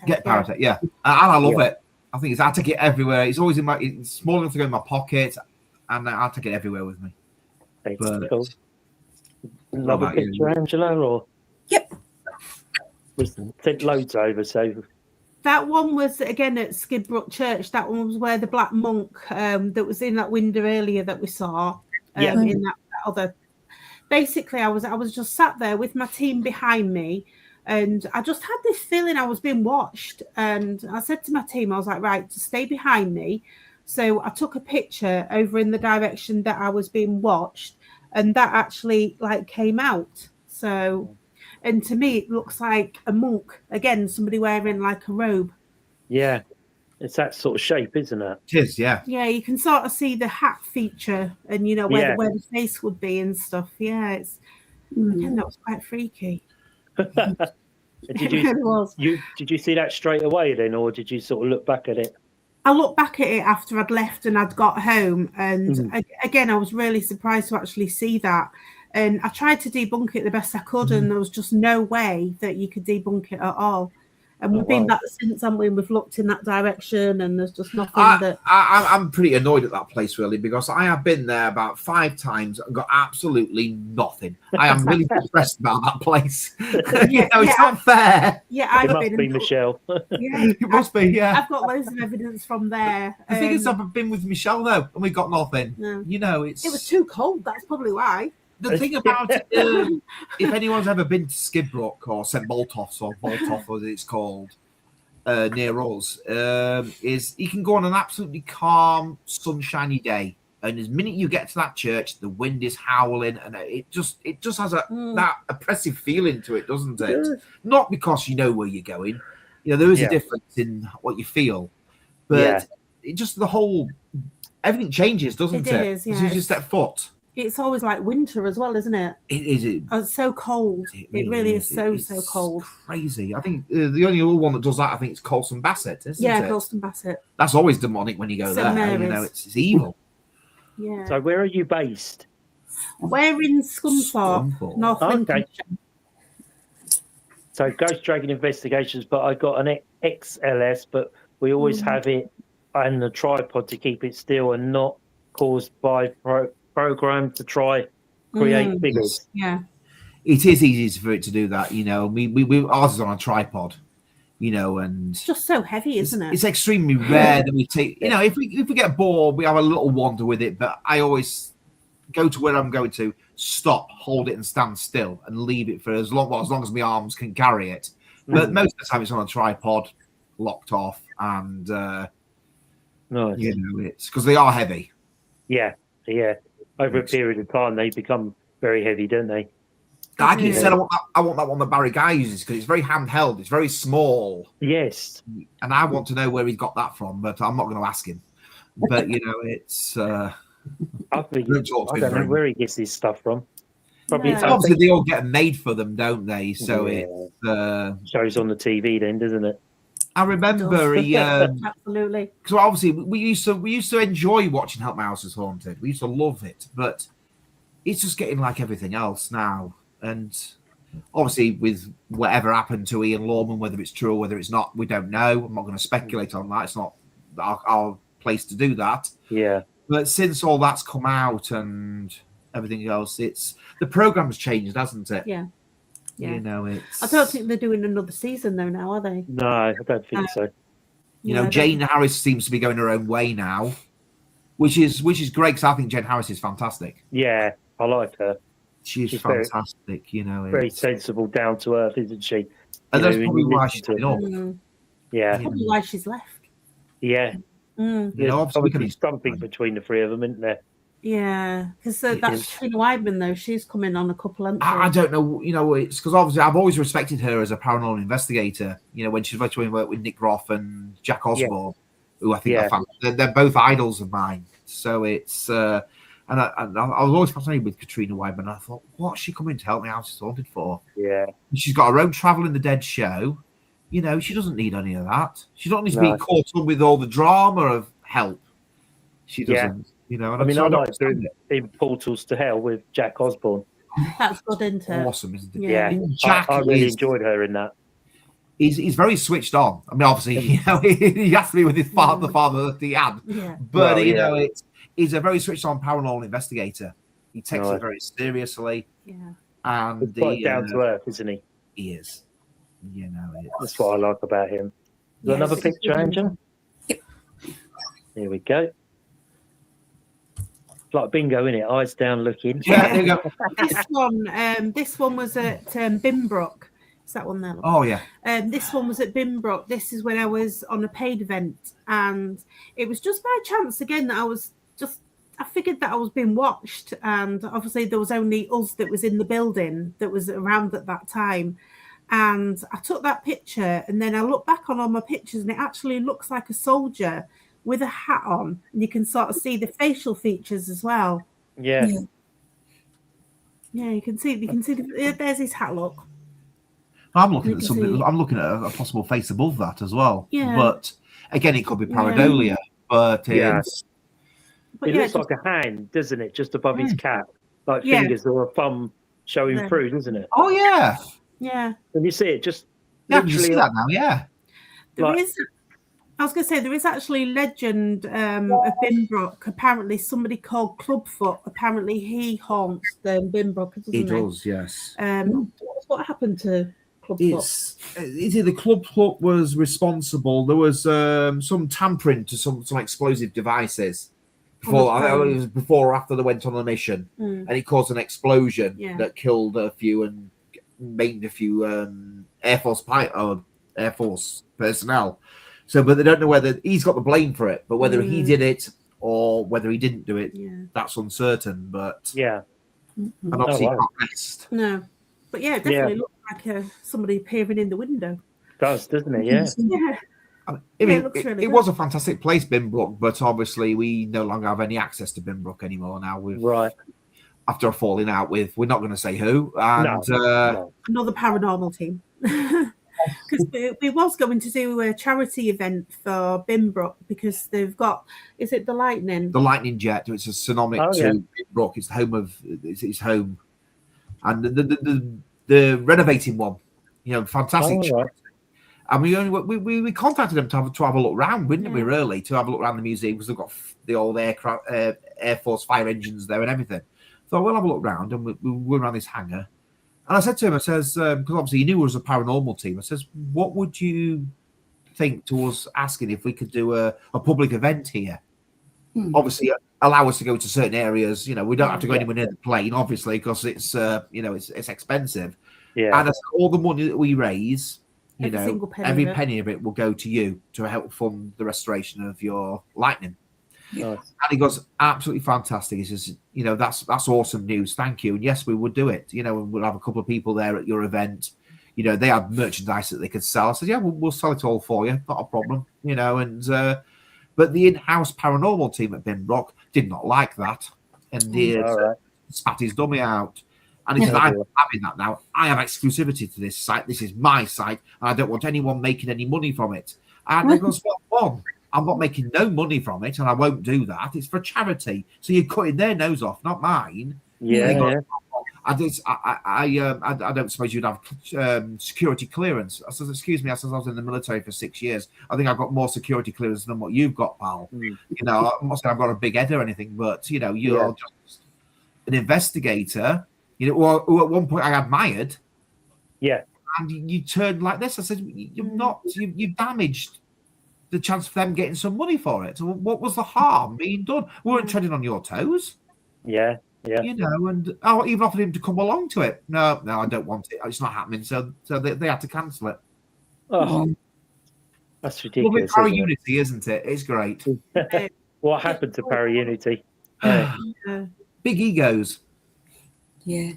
B: Get Paratech, yeah. And I love it. I think I take it everywhere. It's always it's small enough to go in my pocket, and I take it everywhere with me.
A: Cool. Another picture, Angela, or
D: yep,
A: we sent loads over. So
C: that one was again at Skidbrook Church. That one was where the black monk that was in that window earlier that we saw. In that other. Basically, I was just sat there with my team behind me, and I just had this feeling I was being watched. And I said to my team, I was like, right, to stay behind me. So I took a picture over in the direction that I was being watched. And that actually came out. So, and to me, it looks like a monk again, somebody wearing like a robe. Yeah,
A: it's that sort of shape, isn't it?
B: It is, yeah.
C: Yeah, you can sort of see the hat feature, and where the face would be and stuff. Yeah, again, that was quite freaky.
A: Did you see that straight away then, or did you sort of look back at it?
C: I looked back at it after I'd left and I'd got home, and again, I was really surprised to actually see that. And I tried to debunk it the best I could, and there was just no way that you could debunk it at all. And we've been back since, haven't we? And we've looked in that direction, and there's just nothing
B: I'm pretty annoyed at that place, really, because I have been there about 5 times and got absolutely nothing. I am really depressed about that place. It's not fair.
C: Yeah,
A: it must be Michelle.
B: It must be, yeah.
C: I've got loads of evidence from there.
B: The thing is, I've been with Michelle, though, and we got nothing.
C: No.
B: It
C: was too cold. That's probably why.
B: The thing about it, if anyone's ever been to Skidbrook or St Boltoff or Boltoff as it's called near us, is you can go on an absolutely calm, sunshiny day, and the minute you get to that church, the wind is howling, and it just has that oppressive feeling to it, doesn't it? Not because you know where you're going, there is a difference in what you feel, but it just everything changes, doesn't it?
C: It is, yeah.
B: As soon as you step foot.
C: It's always like winter as well, isn't it?
B: It is.
C: It's so cold. It really is so cold.
B: Crazy. I think the only other one that does that, I think, is Colston Bassett, isn't it?
C: Yeah, Colston Bassett.
B: That's always demonic when you go there. It's evil.
C: Yeah.
A: So where are you based?
C: We're in Scunthorpe, North Lincolnshire.
A: So Ghost Dragon Investigations, but I got an XLS, but we always have it on the tripod to keep it still and not caused by program to try create figures.
C: Yeah,
B: it is easy for it to do that. We ours is on a tripod. And
C: it's just so heavy, isn't it?
B: It's extremely rare that we take. If we get bored, we have a little wander with it. But I always go to where I'm going to stop, hold it, and stand still, and leave it for as long as my arms can carry it. But most of the time, it's on a tripod, locked off, and
A: Nice.
B: it's because they are heavy.
A: Yeah. Over a period of time, they become very heavy, don't they?
B: I keep saying I want that one that Barry Guy uses because it's very handheld, it's very small.
A: Yes.
B: And I want to know where he's got that from, but I'm not going to ask him. But it's.
A: I don't know where he gets his stuff from. Probably
B: obviously they all get made for them, don't they? So it
A: shows on the TV, then, doesn't it?
B: I remember he
C: absolutely.
B: because obviously we used to enjoy watching Help My House Is Haunted. We used to love it, but it's just getting like everything else now. And obviously, with whatever happened to Ian Lawman, whether it's true or whether it's not, we don't know. I'm not going to speculate on that. It's not our place to do that.
A: Yeah.
B: But since all that's come out and everything else, the program's changed, hasn't it?
C: Yeah.
B: I
C: don't think they're doing another season though now, are they?
A: No, I don't think so.
B: Jane Harris seems to be going her own way now, which is great because I think Jane Harris is fantastic.
A: Yeah, I like her.
B: She's fantastic,
A: very sensible, down to earth, isn't she?
B: And that's probably why she's doing up.
A: Yeah,
C: probably why she's left.
A: Yeah, obviously something between the three of them, isn't there?
C: Yeah, because that's Trina Weidman though. She's coming on a couple of.
B: I don't know, it's because obviously I've always respected her as a paranormal investigator. When she's worked with Nick Groff and Jack Osborne, who I think they're both idols of mine. So it's. And I was always fascinated with Katrina Weidman. I thought, what's she coming to Help Me House Is Haunted for?
A: Yeah.
B: She's got her own Travel in the Dead show. She doesn't need any of that. She don't need to be caught up with all the drama of Help. She doesn't, And
A: I like doing in Portals to Hell with Jack Osborne.
C: That's good, isn't it?
B: Awesome, isn't it?
A: Yeah.
B: Jack
A: I really enjoyed her in that.
B: He's very switched on. I mean, obviously, he has to be with his father, the father that he had.
C: Yeah.
B: But, he's a very switched on paranormal investigator. He takes it very seriously.
C: Yeah.
B: And
A: he's quite down to earth, isn't he?
B: He is.
A: That's what I like about him. Another picture, Angel?
D: Yep.
A: Here we go. It's like bingo, isn't it? Eyes down looking.
B: Yeah, there you go.
C: This one was at Bimbrook. Is that one there?
B: Oh, yeah.
C: This one was at Bimbrook. This is when I was on a paid event. And it was just by chance, again, that I figured that I was being watched. And obviously there was only us that was in the building that was around at that time. And I took that picture and then I look back on all my pictures and it actually looks like a soldier with a hat on. And you can sort of see the facial features as well.
A: Yeah.
C: Yeah, you can see there's his hat look.
B: I'm looking at something. I'm looking at a possible face above that as well.
C: Yeah.
B: But again, it could be pareidolia. But
A: it looks like a hand, doesn't it? Just above his cap, like fingers or a thumb showing through, doesn't it?
B: Oh yeah.
C: Yeah.
A: Can you see it? Just
B: literally. You see that now? Yeah.
C: I was going to say there is actually legend of Bimbrook. Apparently, somebody called Clubfoot. Apparently, he haunts the Bimbrook.
B: He does, yes.
C: What happened to Clubfoot?
B: It's either Clubfoot was responsible. There was some tampering to some explosive devices before. I think it was before or after they went on the mission, and it caused an explosion that killed a few and maimed a few Air Force personnel. So, but they don't know whether he's got the blame for it, but whether he did it or whether he didn't do it, that's uncertain. But and obviously not best.
C: No, but it definitely looks like somebody peering in the window.
A: Doesn't it? Yeah.
B: It was a fantastic place, Bimbrook, but obviously we no longer have any access to Bimbrook anymore now. After a falling out with, we're not going to say who, and
C: another paranormal team. Because we was going to do a charity event for Bimbrook because they've got, is it the Lightning?
B: The Lightning Jet. It's a synonym to Bimbrook. It's the home of its home, and the renovating one. Fantastic. Charity. And we contacted them to have a look around, didn't we? Really, to have a look around the museum because they've got the old Air Force fire engines there and everything. So we'll have a look around, and we went around this hangar. And I said to him, because obviously he knew it was a paranormal team. I says, what would you think to us asking if we could do a public event here? obviously allow us to go to certain areas. You know, we don't have to go anywhere near the plane, obviously, because it's it's expensive.
A: Yeah.
B: And all the money that we raise, every
C: penny
B: penny of it will go to you to help fund the restoration of your lightning.
A: Nice.
B: And he goes, absolutely fantastic. He says, that's awesome news. Thank you. And yes, we would do it. And we'll have a couple of people there at your event. They had merchandise that they could sell. I said, yeah, we'll sell it all for you. Not a problem. But the in-house paranormal team at Binbrook did not like that. And he spat his dummy out. And he said, I'm having that now. I have exclusivity to this site. This is my site. And I don't want anyone making any money from it. And I goes, well, I'm not making no money from it, and I won't do that. It's for charity. So you're cutting their nose off, not mine.
A: Yeah.
B: I don't suppose you'd have security clearance. I said, excuse me, I was in the military for 6 years. I think I've got more security clearance than what you've got, pal. I'm not saying I've got a big head or anything, but you're just an investigator. Who at one point I admired.
A: Yeah.
B: And you turned like this. I said, you damaged the chance for them getting some money for it. So what was the harm being done? We weren't treading on your toes.
A: Yeah.
B: And I even offered him to come along to it. No, I don't want it. It's not happening. So they had to cancel it.
A: Oh, that's ridiculous.
B: Well, Para-Unity, isn't it? It's great.
A: What happened to Para-Unity?
B: Big egos.
D: Yeah.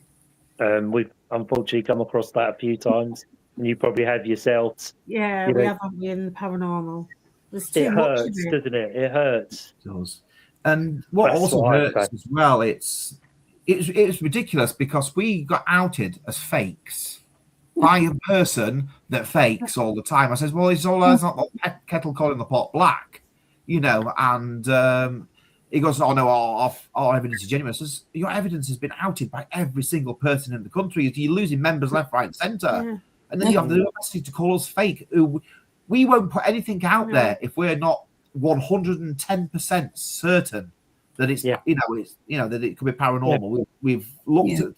A: We've unfortunately come across that a few times, and you probably have yourselves.
C: Yeah, we have in the paranormal.
A: It hurts, doesn't it? It hurts.
B: It does. And what also hurts as well, it's ridiculous because we got outed as fakes by a person that fakes all the time. I says, well, it's not the kettle calling the pot black, and he goes, oh no, our evidence is genuine. I says, your evidence has been outed by every single person in the country. You're losing members left, right, and centre. Yeah. And then you have the audacity to call us fake. We won't put anything out there if we're not 110% certain that it's that it could be paranormal. Yeah. We've looked at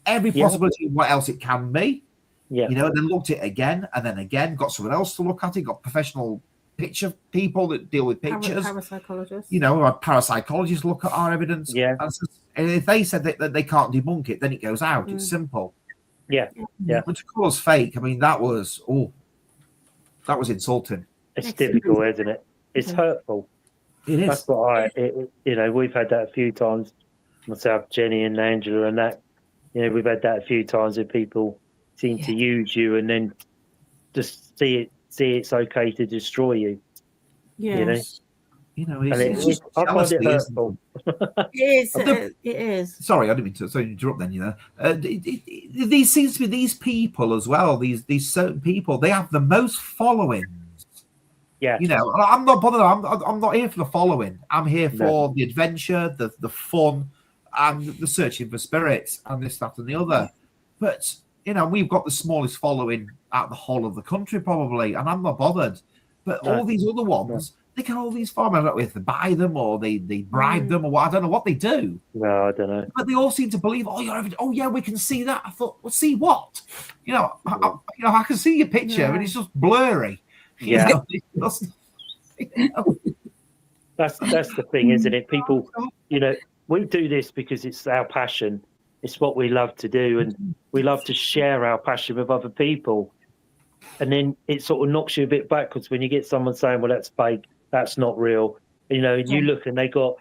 B: every possibility of what else it can be. Yeah. And then looked at it again and then again, got someone else to look at it, got professional picture people that deal with pictures.
C: Parapsychologists.
B: Our parapsychologists look at our evidence.
A: Yeah.
B: And if they said that they can't debunk it, then it goes out. It's simple.
A: Yeah.
B: But to call us fake, I mean, that was insulting.
A: It's difficult, isn't it? It's hurtful.
B: It is.
A: That's what we've had that a few times. Myself, Jenny, and Angela, and that. We've had that a few times where people seem to use you and then just see it's okay to destroy you.
C: Yes.
B: It's just
A: I find it hurtful.
C: It is.
B: Sorry, I didn't mean to interrupt then, these seems to be these people as well, these certain people, they have the most followings.
A: Yeah.
B: I'm not bothered. I'm not here for the following. I'm here for the adventure, the fun, and the searching for spirits, and this, that, and the other. But we've got the smallest following out the whole of the country, probably, and I'm not bothered. But all these other ones, they can all these farmers. I don't know if they buy them or they bribe them or what. I don't know what they do.
A: No, I don't know.
B: But they all seem to believe, we can see that. I thought, well, see what? I can see your picture, and it's just blurry.
A: Yeah. That's the thing, isn't it? People, we do this because it's our passion. It's what we love to do, and we love to share our passion with other people. And then it sort of knocks you a bit backwards when you get someone saying, well, that's fake, that's not real. And you look and they got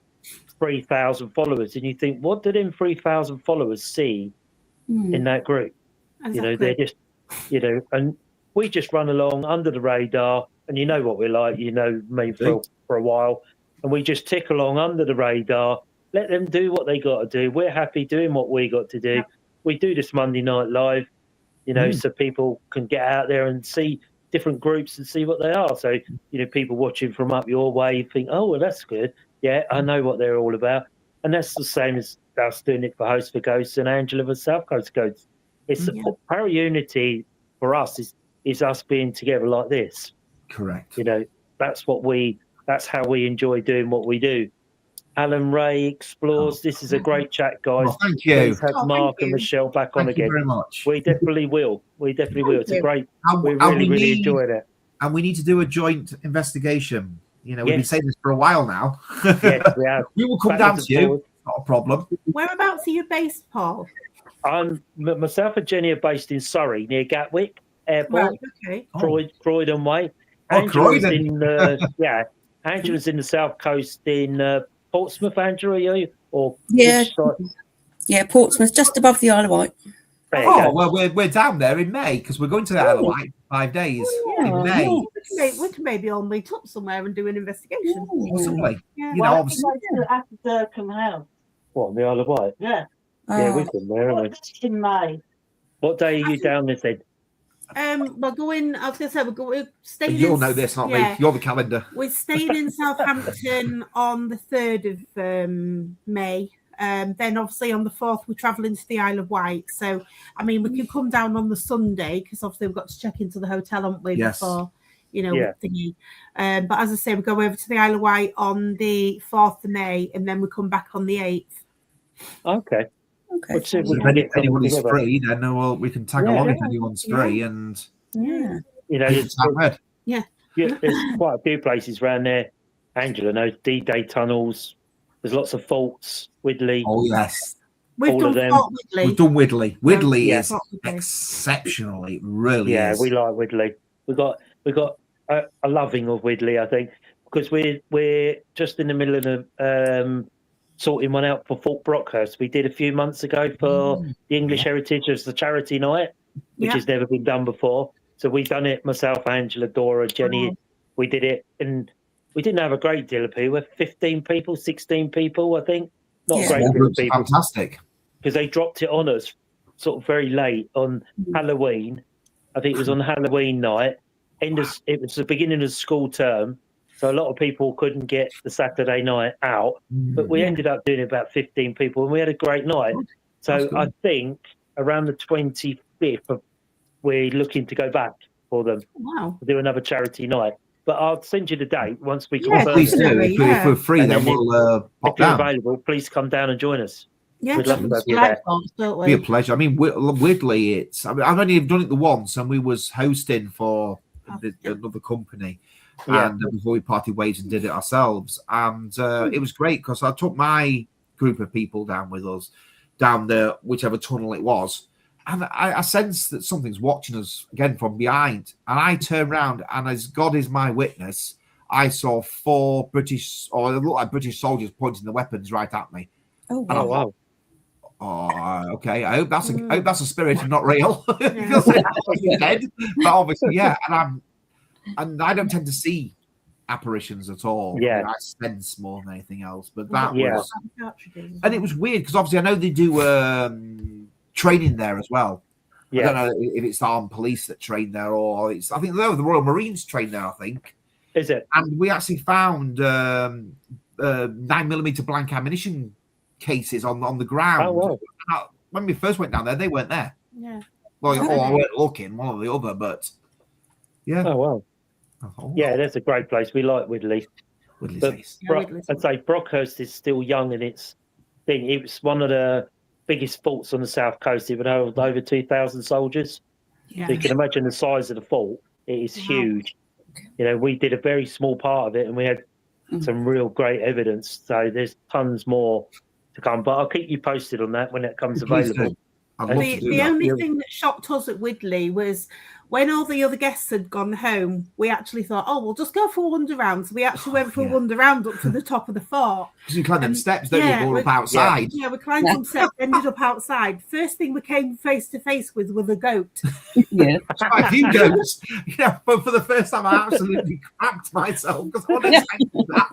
A: 3,000 followers, and you think, what do them 3,000 followers see in that group?
C: Exactly.
A: They're just, and we just run along under the radar, and you know what we're like, me for a while, and we just tick along under the radar, let them do what they got to do. We're happy doing what we got to do. Yeah. We do this Monday Night Live, so people can get out there and see different groups and see what they are. So, people watching from up your way think, oh, well, that's good. Yeah, I know what they're all about. And that's the same as us doing it for Host for Ghosts and Angela for South Coast Ghosts. It's Para-Unity for us is us being together like this.
B: Correct.
A: That's how we enjoy doing what we do. Alan Ray Explores. This is a great chat, guys.
B: Well, thank you.
A: Please have Mark and Michelle back on again.
B: Thank you very much.
A: We definitely will. It's a great. We really enjoyed it.
B: And we need to do a joint investigation. You know, we've been saying this for a while now.
A: Yes, we have.
B: We will come down to you. Not a problem.
C: Whereabouts are you based, Paul?
A: Myself and Jenny are based in Surrey, near Gatwick Airport,
C: Right, okay.
A: Croydon way.
B: Croydon.
A: Angela's in the south coast in Portsmouth. Angela, are you? Or
D: Yeah, Portsmouth, just above the Isle of Wight.
B: Well, we're down there in May because we're going to the Isle of Wight 5 days in May.
C: We can maybe all meet up somewhere and do an investigation.
B: Possibly.
C: Yeah.
B: You know, obviously.
E: After Durham House.
A: What, the Isle of Wight?
E: Yeah.
A: Yeah, we've been there, haven't we?
E: In May.
A: What day are you down this end?
C: We're going. I was going to say we're staying.
B: You'll know this, not me. You're the calendar.
C: We're staying in Southampton on the 3rd of May. Then obviously on the 4th we're travelling to the Isle of Wight. So I mean we can come down on the Sunday because obviously we've got to check into the hotel, haven't we?
B: Yes.
C: Before thingy. But as I say, we go over to the Isle of Wight on the 4th of May, and then we come back on the 8th.
A: Okay.
B: If anyone's free, then we can tag along if anyone's free, and
C: Yeah.
A: You know,
C: Yeah.
A: There's quite a few places around there. Angela knows D-Day tunnels. There's lots of faults. Widley.
B: Oh yes.
C: We've done Fort Widley.
B: We've done Widley. Widley is
C: Fort Widley.
B: exceptional. It really is.
A: Yeah, we like Widley. We got a loving of Widley, I think, because we're just in the middle of sorting one out for Fort Brockhurst. We did a few months ago for the English Heritage as the charity night, which has never been done before. So we've done it, myself, Angela, Dora, Jenny. We did it, and we didn't have a great deal of people. We're 15 people, 16 people, I think. Not a great deal of people.
B: Fantastic.
A: Because they dropped it on us sort of very late on Halloween. I think it was on Halloween night. It was the beginning of the school term. So a lot of people couldn't get the Saturday night out, but we ended up doing about 15 people, and we had a great night. So I think around the 25th, we're looking to go back for them.
C: Wow.
A: Do another charity night. But I'll send you the date once we
B: confirm. Yeah, please do. If we're free, then we'll pop down.
A: If you're available, please come down and join us.
C: Yeah,
A: we'd love to have you there.
B: It'd be a pleasure. I mean, weirdly, I've only done it the once, and we was hosting for another company. And before we parted ways and did it ourselves, and it was great because I took my group of people down with us down the whichever tunnel it was, and I sensed that something's watching us again from behind, and I turned around, and as God is my witness, I saw 4 British, or it looked like British soldiers pointing the weapons right at me.
D: Oh wow!
B: Oh, okay. I hope that's a spirit and not real. Because it's dead. But obviously, and I don't tend to see apparitions at all.
A: Yeah,
B: I sense more than anything else. But that was, and it was weird because obviously I know they do training there as well. Yeah. I don't know if it's the armed police that train there or I think the Royal Marines train there. I think
A: is it?
B: And we actually found 9mm blank ammunition cases on the ground.
A: Oh, wow.
B: When we first went down there, they weren't there.
C: Yeah.
B: Well, I weren't looking, one or the other, but yeah.
A: Oh wow. Yeah, that's a great place. We like Widley. I'd say Brockhurst is still young in its thing. It was one of the biggest forts on the south coast. It would hold over 2,000 soldiers. Yeah. So you can imagine the size of the fort. It is huge. You know, we did a very small part of it, and we had some real great evidence. So there's tons more to come. But I'll keep you posted on that when it comes available.
C: The only thing that shocked us at Widley was when all the other guests had gone home, we actually thought, we'll just go for a wander round. So we actually went for a wander round up to the top of the fort.
B: Because you climb them steps, don't you? Go up outside.
C: Yeah, we climbed some steps, ended up outside. First thing we came face to face with was a goat.
D: Yeah.
B: A few goats. Yeah, but for the first time, I absolutely cracked myself because I wasn't expecting that.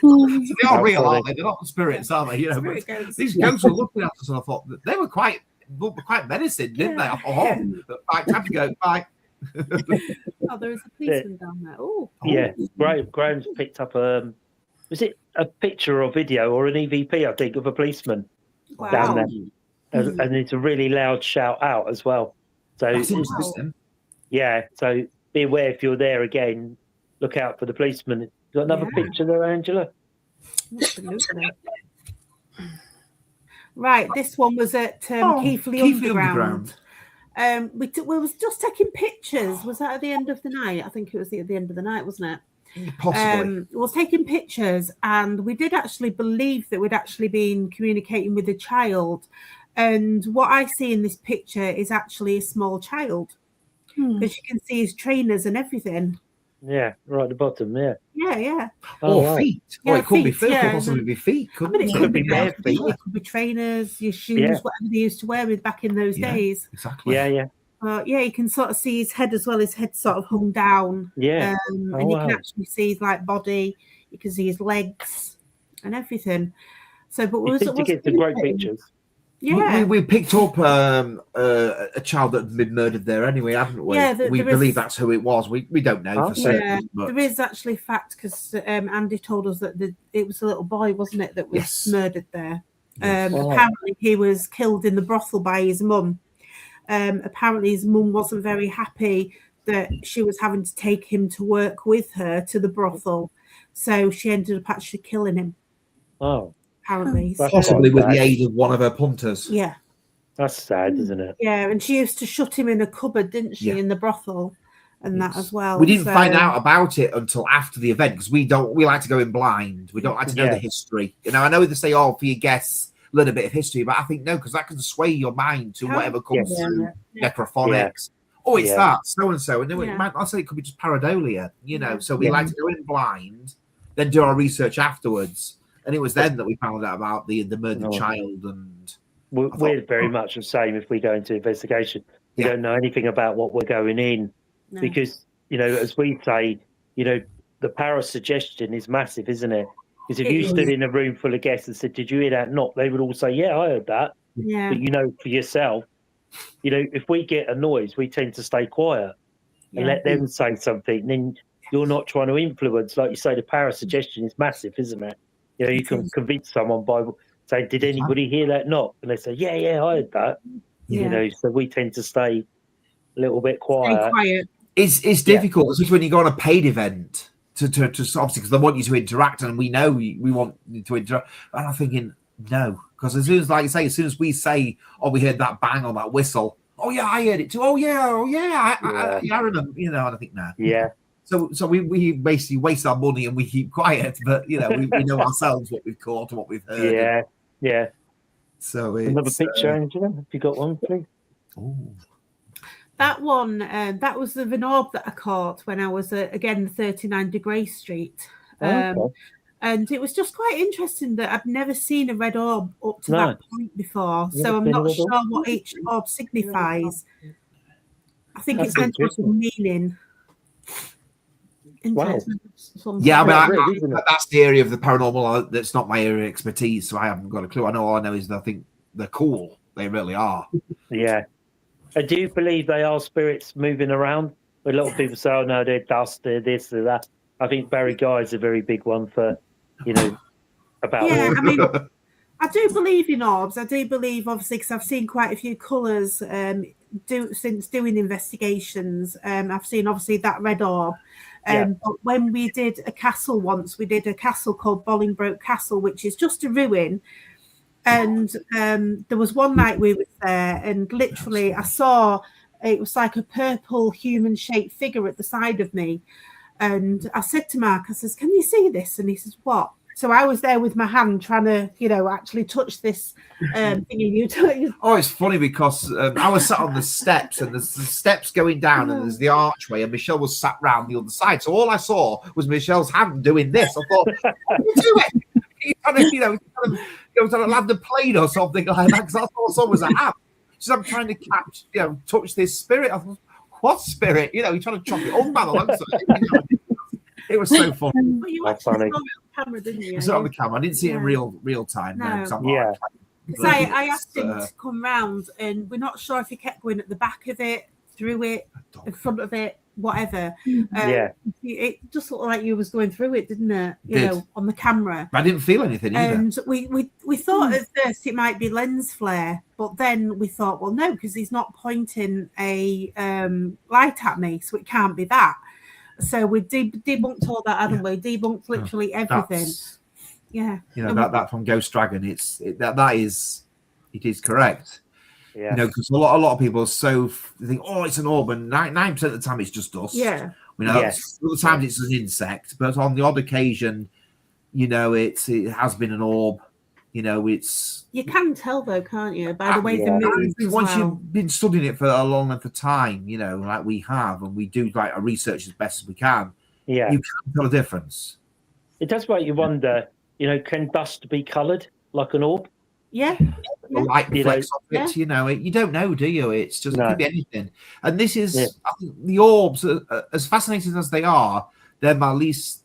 B: So they are real, aren't they? They're not spirits, are they? You know, but these ghosts were looking at us, and I thought that they were quite menacing, didn't they? I thought, right, time to go. Bye.
C: There is a policeman down there.
A: Yeah, Graham's picked up was it a picture or video or an EVP? I think of a policeman down there, and it's a really loud shout out as well. So so be aware if you're there again. Look out for the policeman. You got another picture there, Angela?
C: Absolutely. Right, this one was at Keighley Underground. We was just taking pictures. Was that at the end of the night? I think it was at the end of the night, wasn't it?
B: Possibly.
C: Was taking pictures, and we did actually believe that we'd actually been communicating with a child. And what I see in this picture is actually a small child, because you can see his trainers and everything.
A: Yeah, right at the bottom. Yeah.
C: Yeah.
B: Or feet.
C: Yeah,
B: it could be
C: feet,
B: feet. It
C: yeah,
B: could possibly be feet.
C: I
B: Couldn't
C: mean, it
B: it?
C: could be
A: bare
C: feet, it could be trainers, your shoes,
A: Yeah.
C: whatever they used to wear with back in those days.
B: Exactly.
A: Yeah.
C: Yeah, you can sort of see his head as well. His head sort of hung down.
A: Yeah.
C: And you can actually see his body. You can see his legs and everything. So, but
A: You seem to get some great pictures.
C: Yeah,
B: We picked up a child that had been murdered there anyway, haven't we?
C: Yeah,
B: we
C: there
B: believe
C: is-
B: that's who it was. We don't know for certain. But
C: there is actually fact, because Andy told us that it was a little boy, wasn't it, that was
B: Yes.
C: murdered there.
B: Yes.
C: Apparently he was killed in the brothel by his mum. Apparently his mum wasn't very happy that she was having to take him to work with her to the brothel, so she ended up actually killing him.
A: Oh,
C: Apparently,
A: That's
B: possibly with the
A: sad.
B: aid of one of her punters.
C: yeah,
A: that's sad, isn't it?
C: yeah, and she used to shut him in a cupboard, didn't she,
B: Yeah.
C: in the brothel, and that as well.
B: We didn't
C: So-
B: find out about it until after the event because we like to go in blind. We don't like to know
A: Yeah.
B: the history. I know they say, "Oh, for your guests, a little bit of history," but I think no, because that can sway your mind to whatever comes
A: Yes.
B: through
C: Yeah.
B: necrophonics. Oh, it's
A: Yeah.
B: that so and so, and then
C: Yeah.
B: it might also it could be just pareidolia.
C: Yeah.
B: So we
A: Yeah.
B: like to go in blind, then do our research afterwards. And it was then that we found out about the murdered
A: No.
B: child. And
A: We're very much the same if we go into investigation. We
B: Yeah.
A: don't know anything about what we're going in
C: No.
A: because, as we say, the power of suggestion is massive, isn't it? Because if
C: It
A: you
C: is.
A: stood in a room full of guests and said, "Did you hear that knock?" They would all say, "Yeah, I heard that."
C: Yeah,
A: But for yourself, if we get a noise, we tend to stay quiet and
C: yeah.
A: let them say something. Then you're not trying to influence. Like you say, the power of suggestion is massive, isn't it? You
C: It
A: can
C: is.
A: convince someone by saying, "Did anybody hear that knock?" And they say, "Yeah, I heard that."
C: Yeah.
A: So we tend to stay a little bit
C: Stay
A: quiet.
C: quiet.
B: it's difficult, especially when you go on a paid event to obviously because they want you to interact, and we know we want you to interact. And I'm thinking no, because as soon as, like you say, as soon as we say, "Oh, we heard that bang or that whistle," "Oh yeah, I heard it too." "Oh yeah, I remember." And I think no.
A: Yeah,
B: So we basically waste our money and we keep quiet, but we know ourselves what we've caught and what we've heard.
A: yeah.
B: So
A: Another
B: it's,
A: picture, Angela. Have you got one, please?
C: That one, that was the orb that I caught when I was again 39 Degree Street.
A: Okay.
C: And it was just quite interesting that I've never seen a red orb up to
A: No.
C: that point before.
A: Never
C: So I'm
A: seen a
C: not
A: red
C: sure
A: orb?
C: what each orb signifies. I think
A: That's
C: it's meant to have some
A: interesting.
C: meaning.
A: Wow.
B: Yeah, I mean,
A: Quite weird, isn't it?
B: that's the area of the paranormal that's not my area of expertise, so I haven't got a clue. All I know is that I think they're cool. They really are.
A: Yeah. I do believe they are spirits moving around. A lot of people say, "Oh no, they're dust, they're this, they're that." I think Barry Guy is a very big one for, about.
C: Yeah, I mean, I do believe in orbs. I do believe, obviously, because I've seen quite a few colours since doing investigations. I've seen, obviously, that red orb. But when we did a castle once, we did a castle called Bolingbroke Castle, which is just a ruin. And there was one night we were there, and literally I saw it was like a purple human-shaped figure at the side of me. And I said to Mark, I says, "Can you see this?" And he says, "What?" So I was there with my hand trying to, actually touch this thingy.
B: Oh, it's funny because I was sat on the steps and there's the steps going down and there's the archway and Michelle was sat round the other side. So all I saw was Michelle's hand doing this. I thought, "What are you doing?" He's trying to land a plane or something like that because that's all I saw was a hand. So I'm trying to catch, touch this spirit. I thought, "What spirit?" You're trying to chop it on man alongside. It was so funny.
C: But you
A: That's
C: actually
A: funny.
C: saw it on camera, didn't you?
B: I saw it on the camera. I didn't see it in real time.
C: No.
B: 'Cause I'm
A: Yeah.
B: like,
C: Because I asked him to come round, and we're not sure if he kept going at the back of it, through it, in front of it, whatever.
A: Yeah.
C: It just looked like you was going through it, didn't it?
B: Did.
C: On the camera.
B: I didn't feel anything either.
C: And we thought at first it might be lens flare, but then we thought, well, no, because he's not pointing a light at me, so it can't be that. So we debunked all that, hadn't we? Debunked literally everything.
B: That's,
C: Yeah.
B: that from Ghost Dragon. It is correct.
A: Yeah.
B: You know, because a lot of people are so they think, oh, it's an orb, and 9% of the time it's just dust.
C: Yeah.
B: You know,
A: Yes.
B: other times it's an insect, but on the odd occasion, you know, it has been an orb. You know, it's.
C: You can tell though, can't you, by the way
A: Yeah.
C: the
B: I
C: moves
B: think
C: as
B: once
C: well.
B: you've been studying it for a long length of time, you know, like we have, and we do like our research as best as we can,
A: Yeah.
B: you can tell a difference.
A: It does make you wonder, you know, can dust be coloured like an orb?
C: Yeah.
B: The light
A: You know,
B: reflects off it, you know, you don't know, do you? It's just, it
A: No.
B: could be anything. And this is,
A: Yeah.
B: I think the orbs, as fascinating as they are, they're my least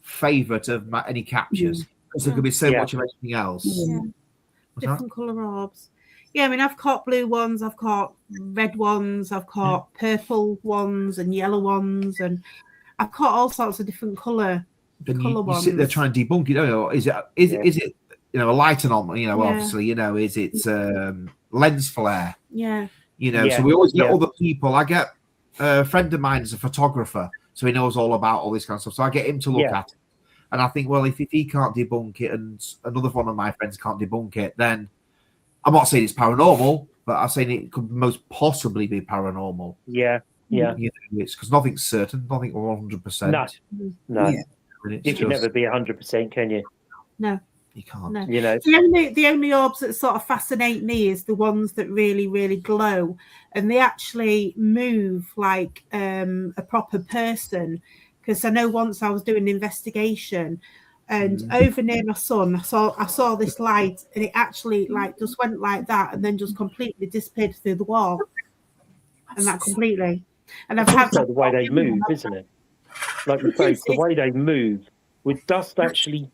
B: favourite of any captures, because there could be so
A: Yeah.
B: much of anything else.
C: Yeah.
B: What's that?
C: Different colour orbs. Yeah, I mean, I've caught blue ones, I've caught red ones, I've caught purple ones and yellow ones, and I've caught all sorts of different colour.
B: Then
C: Colour
B: you sit there
C: ones.
B: trying to debunk it, don't you? Is it you know, a light anomaly, you know,
C: Yeah.
B: obviously, you know, is it lens flare?
C: Yeah.
B: You know,
A: Yeah.
B: so we always get
A: Yeah.
B: other people. I get a friend of mine is a photographer, so he knows all about all this kind of stuff. So I get him to look
A: Yeah.
B: at it. And I think, well, if he can't debunk it and another one of my friends can't debunk it, then I'm not saying it's paranormal, but I'm saying it could most possibly be paranormal.
A: Yeah. Yeah.
B: You know, it's because nothing's certain, nothing 100%.
A: No. No.
D: Yeah.
B: And it's
A: You can
B: just-
A: never be 100%, can you?
C: No.
B: You can't.
C: No.
A: You know.
C: The only orbs that sort of fascinate me is the ones that really, really glow, and they actually move like a proper person. Because I know once I was doing an investigation, and over near my son, I saw this light, and it actually like just went like that, and then just completely disappeared through the wall, and that completely. And I've
A: It's
C: had
A: also the way they move, isn't it? Like you say,
C: It is,
A: the way they move. Would dust actually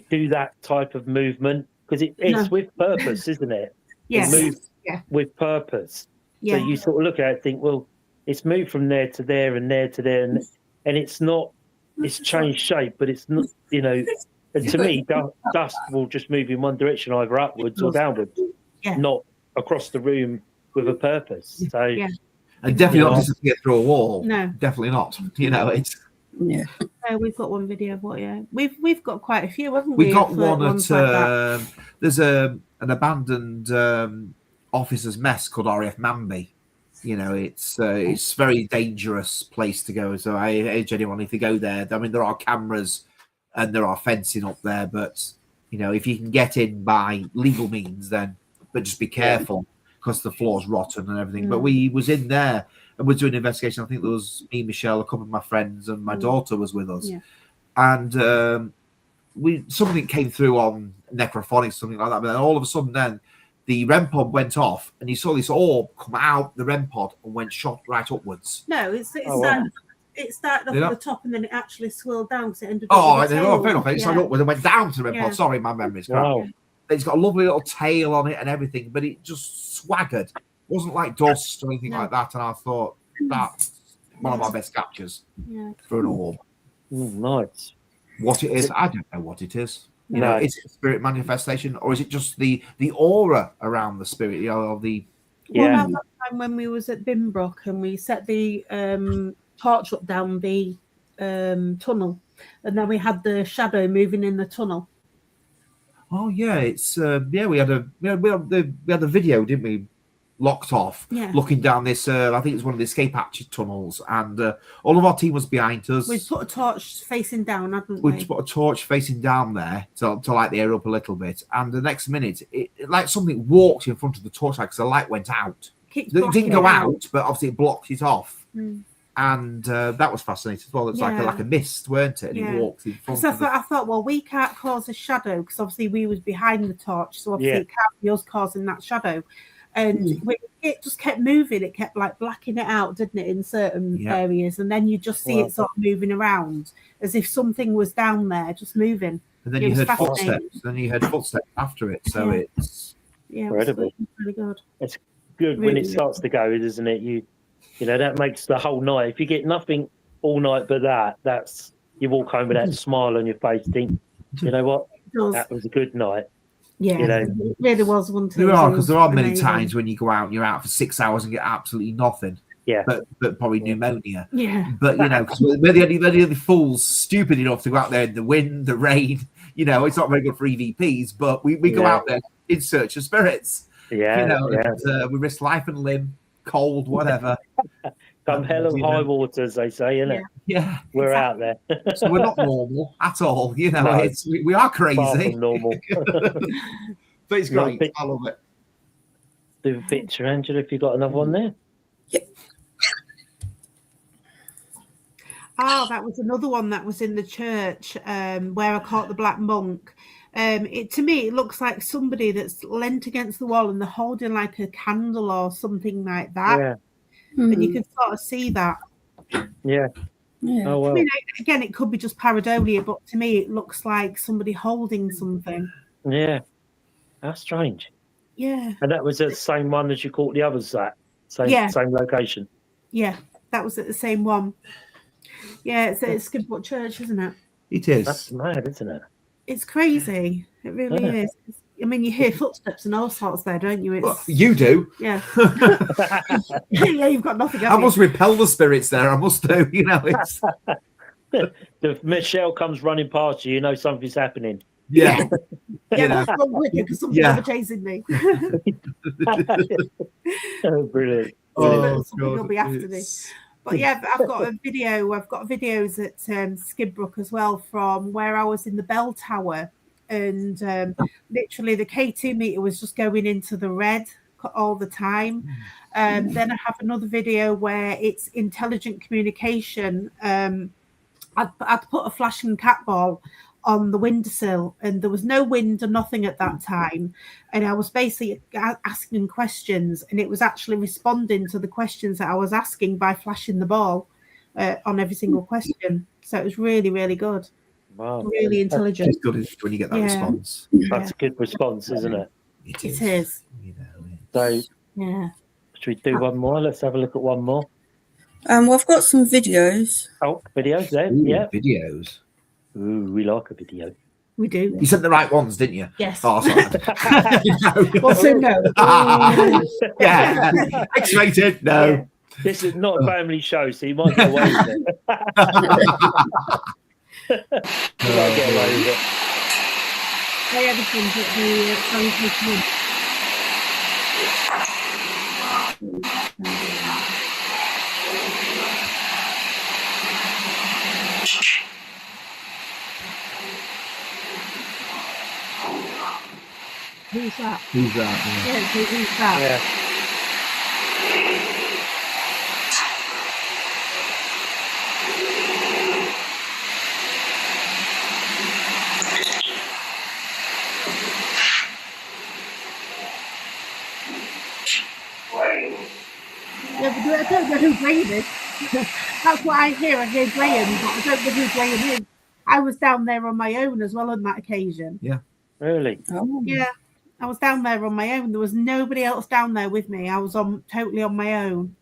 A: do that type of movement? Because it's
C: No.
A: with purpose, isn't it?
C: Yes.
A: It moves
C: Yeah.
A: with purpose.
C: Yeah.
A: So you sort of look at it and think, well, it's moved from there to there and there to there, and it's not, it's changed shape, but it's not, you know. And to me, dust will just move in one direction, either upwards or downwards,
C: Yeah.
A: not across the room with a purpose. So
C: Yeah.
B: And definitely
A: You
B: not
A: know.
B: disappear through a wall.
C: No.
B: Definitely not. You know, it's.
D: Yeah.
C: We've got one video of what? Yeah, we've got quite a few, haven't we?
B: We got
C: of,
B: one
C: ones
B: at
C: like that.
B: there's an abandoned officers' mess called RAF Manby. You know, it's very dangerous place to go. So I urge anyone if you go there. I mean, there are cameras and there are fencing up there, but you know, if you can get in by legal means, then but just be careful because the floor's rotten and everything. But we was in there and was doing an investigation. I think there was me, Michelle, a couple of my friends, and my daughter was with us.
C: Yeah.
B: And something came through on necrophonics, something like that. But then all of a sudden, then the REM pod went off, and you saw this orb come out the REM pod and went shot right upwards.
C: No, it started off
B: Yeah.
C: at the top and then it actually swirled down because it ended
B: Oh,
C: up with a
B: fair
C: tail.
B: enough. It
C: Yeah.
B: started upwards and went down to the REM
C: Yeah.
B: pod. Sorry, my memory's crap.
A: wow.
B: It's got a lovely little tail on it and everything, but it just swaggered. It wasn't like dust or anything
C: No.
B: like that. And I thought that's one of my best captures
C: Yeah.
B: for an orb.
A: Nice.
B: What it is, I don't know what it is. You
A: No.
B: know, is it a spirit manifestation or is it just the aura around the spirit? You know, of the
C: What
A: Yeah.
C: about that time when we was at Bimbrook and we set the torch up down the tunnel, and then we had the shadow moving in the tunnel?
B: oh yeah, it's we had the video, didn't we? Locked off,
C: Yeah.
B: looking down this. I think it's one of the escape hatch tunnels, and all of our team was behind us.
C: We put a torch facing down, hadn't
B: We
C: we?
B: put a torch facing down there to light the area up a little bit, and the next minute, it like something walked in front of the torchlight because the light went out.
C: Keeps
B: It didn't
C: blocking
B: go
C: it
B: out, but obviously it blocked it off,
C: Mm.
B: and that was fascinating as well. It's
C: Yeah.
B: like a mist, weren't it? And
C: Yeah.
B: it walked in front
C: So
B: of the.
C: I thought, well, we can't cause a shadow because obviously we was behind the torch, so obviously
A: Yeah.
C: it can't be us causing that shadow. And it just kept moving. It kept like blacking it out, didn't it, in certain
B: Yeah.
C: areas? And then you just see
A: Wow.
C: it sort of moving around as if something was down there, just moving.
B: And then
C: it
B: you
C: was
B: heard
C: fascinating.
B: footsteps. Then you heard footsteps after it. So
C: Yeah.
B: it's
C: Yeah, it was
A: Incredible.
C: really good.
A: Good when
C: Really
A: it starts to go, isn't it? You know, that makes the whole night. If you get nothing all night but that's you walk home with that smile on your face, think, you know what?
C: It does.
A: That was a good night.
C: Yeah,
A: you know.
C: it really was one.
B: there are because there are many times when you go out and you're out for 6 hours and get absolutely nothing.
A: Yeah.
B: But probably pneumonia.
C: Yeah,
B: But you know, because we're the only fools stupid enough to go out there in the wind, the rain. You know, it's not very good for EVPs, but we go
A: Yeah.
B: out there in search of spirits.
A: Yeah,
B: You know,
A: yeah.
B: and, we risk life and limb, cold, whatever.
A: Come hell or high water, as they say, innit?
B: Yeah.
A: We're
C: Exactly.
A: out there.
B: So we're not normal at all. You know,
A: No.
B: we are
A: Far
B: crazy.
A: from normal.
B: But it's
A: No
B: great.
A: pic-
B: I love it.
A: Do a picture, Angela, if you got another one there.
C: Oh, that was another one that was in the church where I caught the black monk. To me, it looks like somebody that's leant against the wall and they're holding like a candle or something like that.
A: Yeah,
C: And you can sort of see that.
A: yeah.
D: Yeah.
A: Oh, well.
C: I mean, again, it could be just pareidolia, but to me, it looks like somebody holding something.
A: Yeah. How strange.
C: Yeah.
A: And that was the same one as you caught the others at?
C: Yeah.
A: Same location?
C: Yeah, that was at the same one. Yeah, it's Skidbrook Church, isn't it?
B: It is.
A: That's mad, isn't it?
C: It's crazy. It really
A: Yeah.
C: is. I mean, you hear footsteps and all sorts there, don't you? It's,
B: Well, you do.
C: yeah. Yeah, you've got nothing else.
B: I must repel the spirits there. I must do. You know, it's
A: If Michelle comes running past you, you know something's happening.
B: yeah.
C: Yeah,
B: You know.
C: that's wrong with you because somebody's
B: Yeah.
C: ever chasing me.
A: Oh, brilliant.
B: Oh,
C: Something will be after me. But yeah, I've got a video. I've got videos at Skidbrook as well from where I was in the bell tower, and literally the K2 meter was just going into the red all the time. Then I have another video where it's intelligent communication. I'd put a flashing cat ball on the windowsill, and there was no wind or nothing at that time, and I was basically asking questions, and it was actually responding to the questions that I was asking by flashing the ball on every single question. So it was really, really good.
A: Wow.
C: Really intelligent.
B: It's good when you get that
C: Yeah.
B: response.
A: That's a good response, isn't it?
C: It is.
B: You know,
A: So,
C: Yeah.
A: should we do one more? Let's have a look at one more.
D: Well, I've got some videos.
A: Oh, videos there.
B: Ooh,
A: Yeah.
B: videos.
A: Ooh, we like a video.
C: We do.
B: You sent the right ones, didn't you?
C: Yes.
B: Oh, sorry.
C: Well, so no.
B: Yeah. X-rated. No.
A: This is not a family show, so you might get away with it. You might get away with it.
C: Play everything but the phone. Who's that?
B: Who's that?
C: Yeah, who's that?
A: Yeah.
C: Yeah, but I don't know who Graham is. That's what I hear. I hear Graham, but I don't know who Graham is. I was down there on my own as well on that occasion.
A: Really?
D: Oh.
C: Yeah, I was down there on my own. There was nobody else down there with me. I was totally on my own.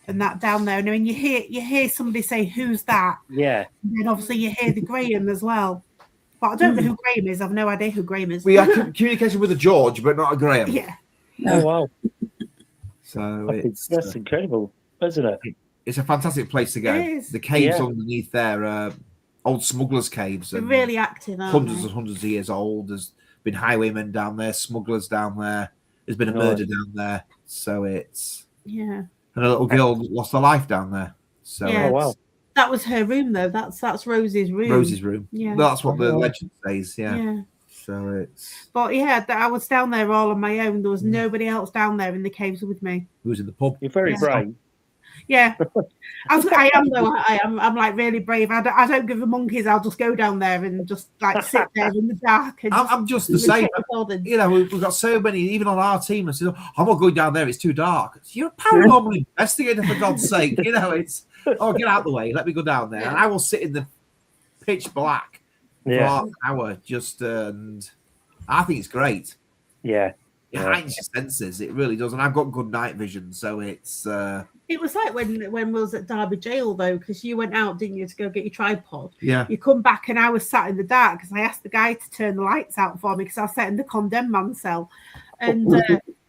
C: And that down there, and I mean, you hear somebody say, "Who's that?"
A: Yeah.
C: And then obviously you hear the Graham as well. But I don't know who Graham is. I've no idea who Graham is.
B: We had communication with a George, but not a Graham.
C: Yeah.
A: Oh, wow.
B: So
A: That's incredible, isn't it?
B: it's a fantastic place to go.
C: It is.
B: The caves
A: Yeah.
B: underneath there, old smugglers' caves.
C: They're
B: And
C: really active, aren't
B: hundreds
C: they?
B: and hundreds of years old. There's been highwaymen down there, smugglers down there. There's been a
A: Right.
B: murder down there. So it's
C: Yeah.
B: and a little girl lost her life down there. So
C: Yeah.
A: Oh, wow.
C: That was her room, though. That's Rosie's room.
B: Rose's room.
C: Yeah.
B: That's what the
A: Oh.
B: legend says. Yeah.
C: Yeah.
B: So it's
C: But yeah, I was down there all on my own. There was nobody else down there in the caves with me.
B: who was in the pub?
A: You're very
C: Yeah.
A: brave.
C: Yeah, I am though. I am. I'm like really brave. I don't give a monkeys. I'll just go down there and just like sit there in the dark. And
B: I'm just the same.
C: check the building.
B: You know, we've got so many, even on our team. I said, I'm not going down there. It's too dark. You're a paranormal investigator, for God's sake. You know, it's get out the way. Let me go down there, and I will sit in the pitch black for
A: Yeah.
B: an hour. Just and I think it's great.
A: Yeah.
B: It heightens your senses. It really does. And I've got good night vision, so it's.
C: It was like when we was at Derby Jail though, because you went out, didn't you, to go get your tripod?
B: Yeah.
C: You come back and I was sat in the dark because I asked the guy to turn the lights out for me because I was sat in the condemned man cell, and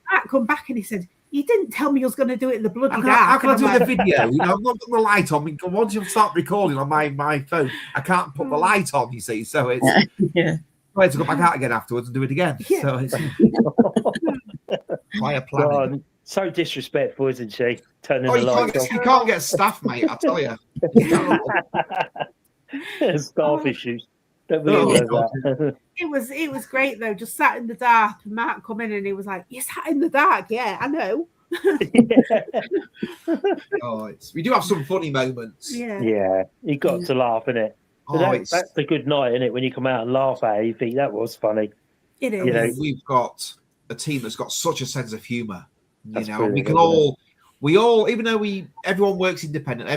C: I come back and he said, "You didn't tell me you was going to do it in the bloody
B: How
C: dark."
B: can I
C: And
B: do
C: I'm
B: the
C: like,
B: video? You know, I've not got the light on. Because once you start recording on my phone, I can't put the light on. You see, so it's
D: Yeah.
B: I had to go back out again afterwards and do it again.
C: Yeah.
B: So it's prior planning.
A: God, so disrespectful, isn't she? Turning
B: Oh,
A: the
B: you
A: lights
B: can't get staff, mate. I tell you.
A: off. Staff issues. Don't we
B: Oh,
A: all have
B: God.
A: that?
C: It was great though. Just sat in the dark. And Mark come in and he was like, "You sat in the dark, yeah, I know."
B: We do have some funny moments.
A: Yeah, you got to laugh, innit? That's a good night, isn't it? When you come out and laugh at it, you think that was funny.
C: It is.
A: You know,
B: We've got a team that's got such a sense of humour. You know,
A: brilliant,
B: we can all, even though everyone works independent,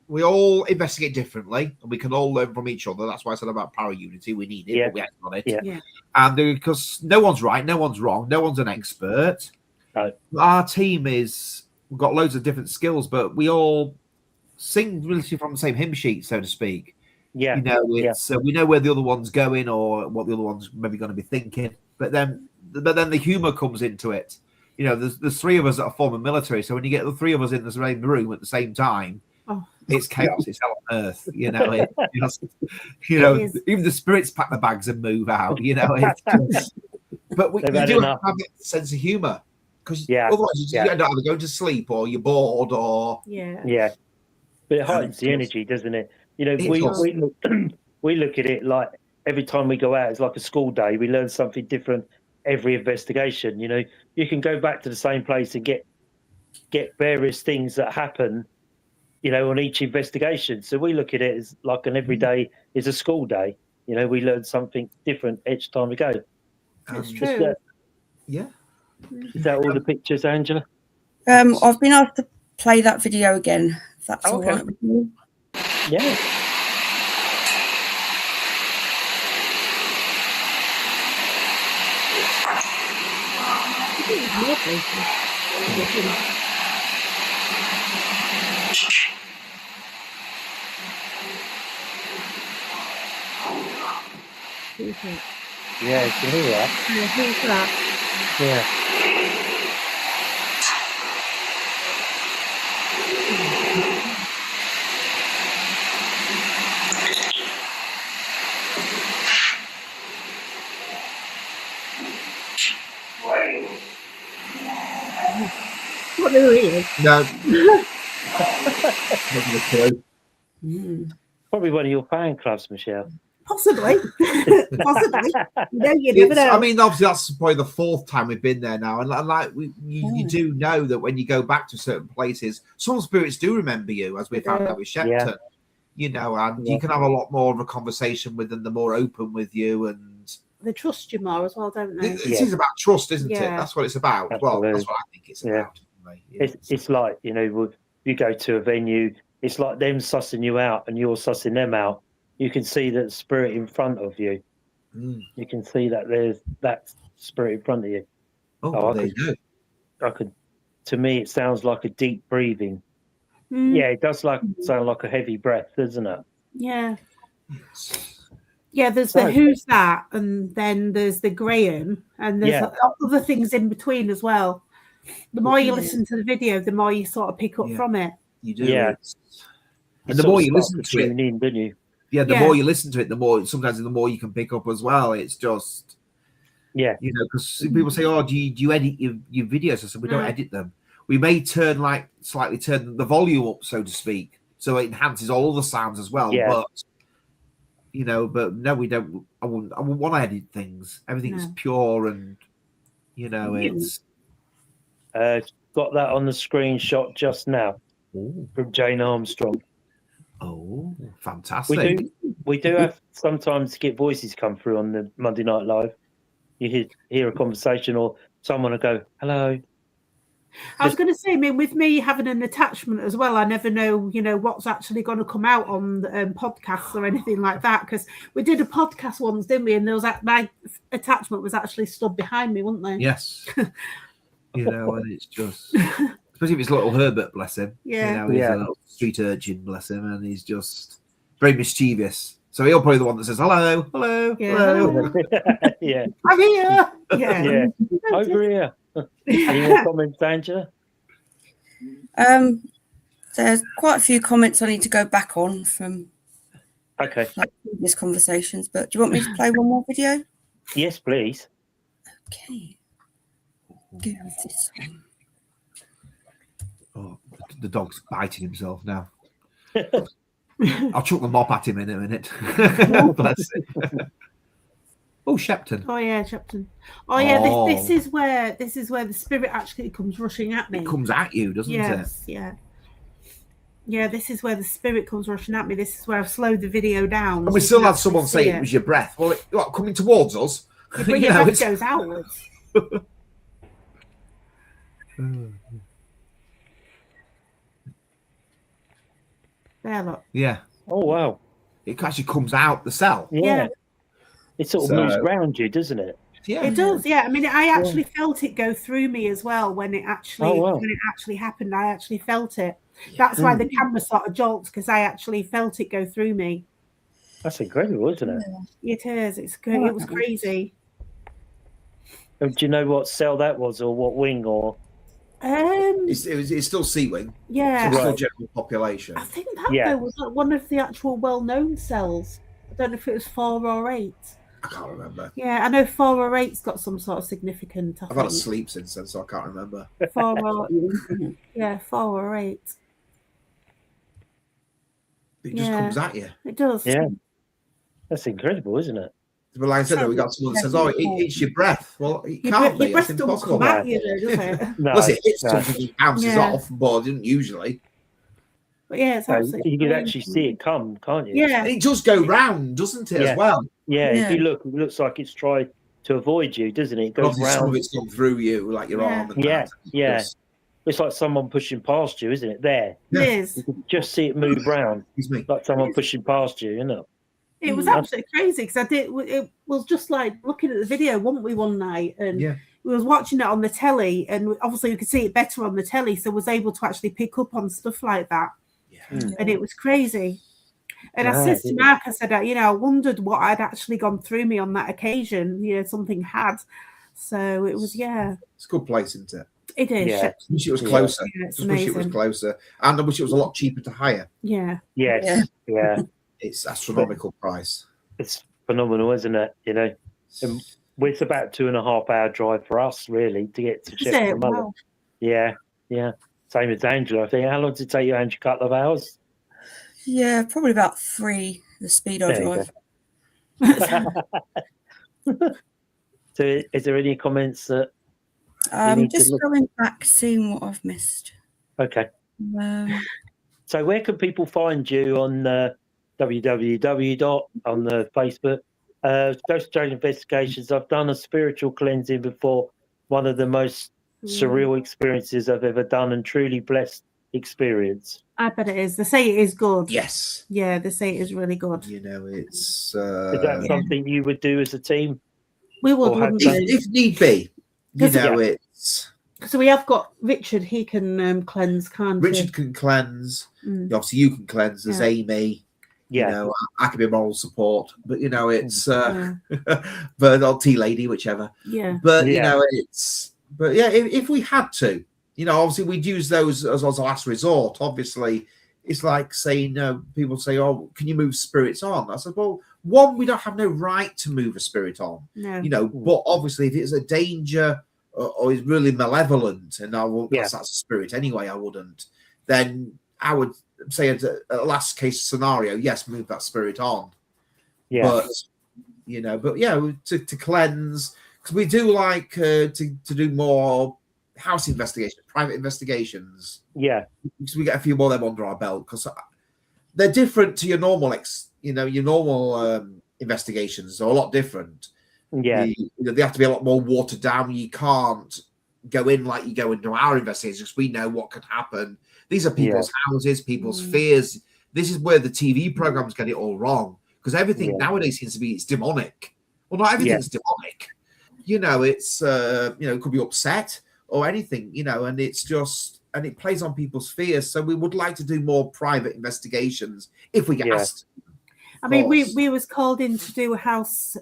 B: we all investigate differently, and we can all learn from each other. That's why I said about para unity. We need it, but we act on it.
A: Yeah.
B: And because no one's right, no one's wrong, no one's an expert.
A: No.
B: Our team we've got loads of different skills, but we all sing really from the same hymn sheet, so to speak.
A: Yeah.
B: You know, we know where the other one's going or what the other one's maybe going to be thinking. But then the humour comes into it. You know, there's three of us that are former military, so when you get the three of us in the same room at the same time, it's chaos. It's hell on earth. You know, even the spirits pack the bags and move out. You know, but you do have a sense of humour because otherwise you end up either going to sleep or you're bored or
A: But it heightens the energy, doesn't it? You know, we look at it like every time we go out, it's like a school day. We learn something different every investigation. You know, you can go back to the same place and get various things that happen, you know, on each investigation. So we look at it as like an every day is a school day. You know, we learn something different each time we go.
C: It's true.
A: Is that all the pictures, Angela?
D: I've been asked to play that video again. If that's all right with you.
A: Yeah. Yeah, you can hear that.
C: Who's that?
A: Yeah.
C: What do we?
B: no.
A: Probably one of your fan clubs, Michelle.
C: Possibly. Possibly. You never know.
B: I mean, obviously, that's probably the fourth time we've been there now. And like you do know that when you go back to certain places, some spirits do remember you, as we found out with Shepton.
A: Yeah.
B: You know, and you can have a lot more of a conversation with them, they're more open with you, and
C: they trust you more as well, don't they?
B: It is about trust, isn't it? That's what it's about.
A: Absolutely.
B: Well, that's what I think it's about.
A: It's like, you know, you go to a venue, it's like them sussing you out and you're sussing them out. You can see that spirit in front of you. You can see that there's that spirit in front of you. To me, it sounds like a deep breathing. Yeah, it does sound like a heavy breath, doesn't it?
C: Yeah. Yeah, there's the who's that, and then there's the Graham, and there's other things in between as well. The more you listen to the video, the more you sort of pick up from it.
B: You do.
A: Yeah.
B: And the more you listen to it,
A: in, don't you?
B: Yeah, the more you listen to it, the more you can pick up as well. It's just, you know, because people say, "Oh, do you edit your videos?" I said, "We don't edit them. We may slightly turn the volume up, so to speak, so it enhances all the sounds as well."
A: Yeah.
B: But you know, no, we don't. I wouldn't want to edit things. Everything's pure, and you know, it's.
A: Got that on the screenshot just now from Jane Armstrong.
B: Oh, fantastic!
A: We do have sometimes get voices come through on the Monday Night Live. You hear a conversation or someone will go, "Hello."
C: I was going to say, I mean, with me having an attachment as well, I never know, you know, what's actually going to come out on podcasts or anything like that. Because we did a podcast once, didn't we? And there was my attachment was actually stood behind me, wasn't they?
B: Yes. You know, and it's just, especially if it's little Herbert, bless him.
C: Yeah.
B: You know, he's a little street urchin, bless him, and he's just very mischievous. So he'll probably be the one that says, "Hello, hello, hello."
A: Yeah.
C: I'm here.
A: Yeah. Over here. Any more comments, Angela?
D: There's quite a few comments I need to go back on from previous conversations, but do you want me to play one more video?
A: Yes, please.
D: Okay. Give this one.
B: Oh, the dog's biting himself now. I'll chuck the mop at him in a minute. Bless him. Oh, Shepton.
C: Oh yeah, Shepton. Oh yeah,
B: Oh.
C: this is where the spirit actually comes rushing at me.
B: It comes at you, doesn't it?
C: Yes, yeah. Yeah, this is where the spirit comes rushing at me. This is where I've slowed the video down.
B: And we
C: so
B: still
C: you can
B: had someone
C: actually
B: say
C: see
B: it was your breath. Well, what, coming towards us?
C: But
B: You
C: your
B: know,
C: breath
B: it's-
C: goes outwards. There, look.
B: Yeah.
A: Oh wow.
B: It actually comes out the cell.
A: Yeah.
C: Yeah.
A: It sort of
B: So-
A: moves around you, doesn't it?
B: Yeah.
C: It does, yeah. I mean, I actually felt it go through me as well when it actually
A: Oh, wow.
C: when it actually happened. I actually felt it. That's why the camera sort of jolts, because I actually felt it go through me.
A: That's incredible, isn't it?
C: It is. It's good. It was crazy.
A: And do you know what cell that was, or what wing, or?
B: It's still Sea-Wing.
C: Yeah.
B: It's still
A: Right.
B: general population.
C: I think that
A: Yeah.
C: though was like one of the actual well-known cells. I don't know if it was 4 or 8.
B: I can't remember.
C: Yeah, I know 4 or 8's got some sort of significant. I
B: I've had a
C: think.
B: sleep since then, so I can't remember.
C: 4 or 8.
B: It just
C: Yeah.
B: comes at you.
C: It does.
A: Yeah. That's incredible, isn't it?
B: But like I said, we got someone that says, "Oh, it's your breath." Well, it
C: Your,
B: can't
C: your
B: be. That's
C: breath don't
B: impossible.
C: come at you, though, does it?
A: No.
B: Unless it hits
A: no.
B: something, it bounces
C: Yeah.
B: off, but it didn't usually.
C: But yeah, it's
A: No,
C: absolutely.
A: you can
C: crazy.
A: actually see it come, can't you?
C: Yeah.
B: And it does go round, doesn't it,
A: Yeah.
B: as well?
A: Yeah.
D: Yeah.
A: If you look, it looks like it's trying to avoid you, doesn't it? It
B: But
A: goes
B: obviously, some of
A: round.
B: it's gone through you, like your
C: Yeah.
B: arm. And
A: Yeah,
B: that.
A: yeah.
B: Just-
A: It's like someone pushing past you, isn't it? There,
C: It
B: Yeah.
C: is.
A: you can just see it move round,
B: Excuse me.
A: like someone pushing past you, isn't it?
C: It was
A: Mm.
C: absolutely crazy because it was just like looking at the video, weren't we, one night? And
B: Yeah.
C: we was watching it on the telly, and obviously we could see it better on the telly, so was able to actually pick up on stuff like that.
B: Yeah.
A: Mm.
C: And it was crazy. And I
A: Mad,
C: said to
A: isn't it?
C: Mark, I said, I wondered what had actually gone through me on that occasion. Something had. So it was,
B: It's a good place, isn't it?
C: it is.
A: Yeah.
B: I wish it was
A: Yeah.
B: closer.
C: Yeah, it's
B: Just wish it was
C: amazing.
B: closer. And I wish it was a lot cheaper to hire.
C: Yeah.
A: Yes, yeah.
B: It's astronomical price.
A: It's phenomenal, isn't it? And it's about 2.5 hour drive for us, really, to get to
C: Is
A: Sheffield.
C: it? Wow.
A: Yeah, yeah. Same as Angela. I think. How long did it take you, Angela? A couple of hours?
D: Yeah, probably about 3, the speed I
A: There you
D: drive.
A: So, is there any comments that? need to
D: Just
A: look-
D: going back, seeing what I've missed.
A: Okay.
D: Um,
A: So, where can people find you on www. on the Facebook? Ghost Strange Investigations. I've done a spiritual cleansing before. One of the most surreal experiences I've ever done, and truly blessed experience.
C: I bet it is. They say it is good.
B: Yes.
C: Yeah, they say it is really good.
B: You know, it's...
A: Is that something you would do as a team?
C: We would,
A: Or have
C: wouldn't
A: done-
C: we?
B: if need be. You
C: Because-
B: know,
A: Yeah.
B: it's...
C: So we have got Richard. He can cleanse, can't
B: Richard can cleanse.
C: he? Mm.
B: Obviously, you can cleanse. There's
C: Yeah.
B: Amy.
A: Yeah.
B: You know, I can be moral support. But, you know, it's...
C: Yeah.
B: but or tea lady, whichever.
C: Yeah.
B: But, you
A: Yeah.
B: know, it's... But, yeah, if we had to, you know, obviously we'd use those as a last resort. Obviously, it's like saying, people say, "Oh, can you move spirits on?" I said, "Well, one, we don't have no right to move a spirit on,
C: No.
B: you know. But obviously, if it's a danger or is really malevolent, and I won't class that as a spirit anyway, I wouldn't. Then I would say, as a last case scenario, yes, move that spirit on.
A: Yeah.
B: But you know, to cleanse, because we do like to do more house investigation, private investigations.
A: Yeah.
B: Because we get a few more of them under our belt, because they're different to your normal investigations. They're a lot different.
A: Yeah.
B: They have to be a lot more watered down. You can't go in like you go into our investigations, because we know what could happen. These are people's houses, people's fears. This is where the TV programs get it all wrong, because everything nowadays seems to be it's demonic. Well, not everything's demonic. You know, it's it could be upset or anything. You know, and it's just it plays on people's fears. So we would like to do more private investigations if we get asked.
C: I mean, we was called in to do a house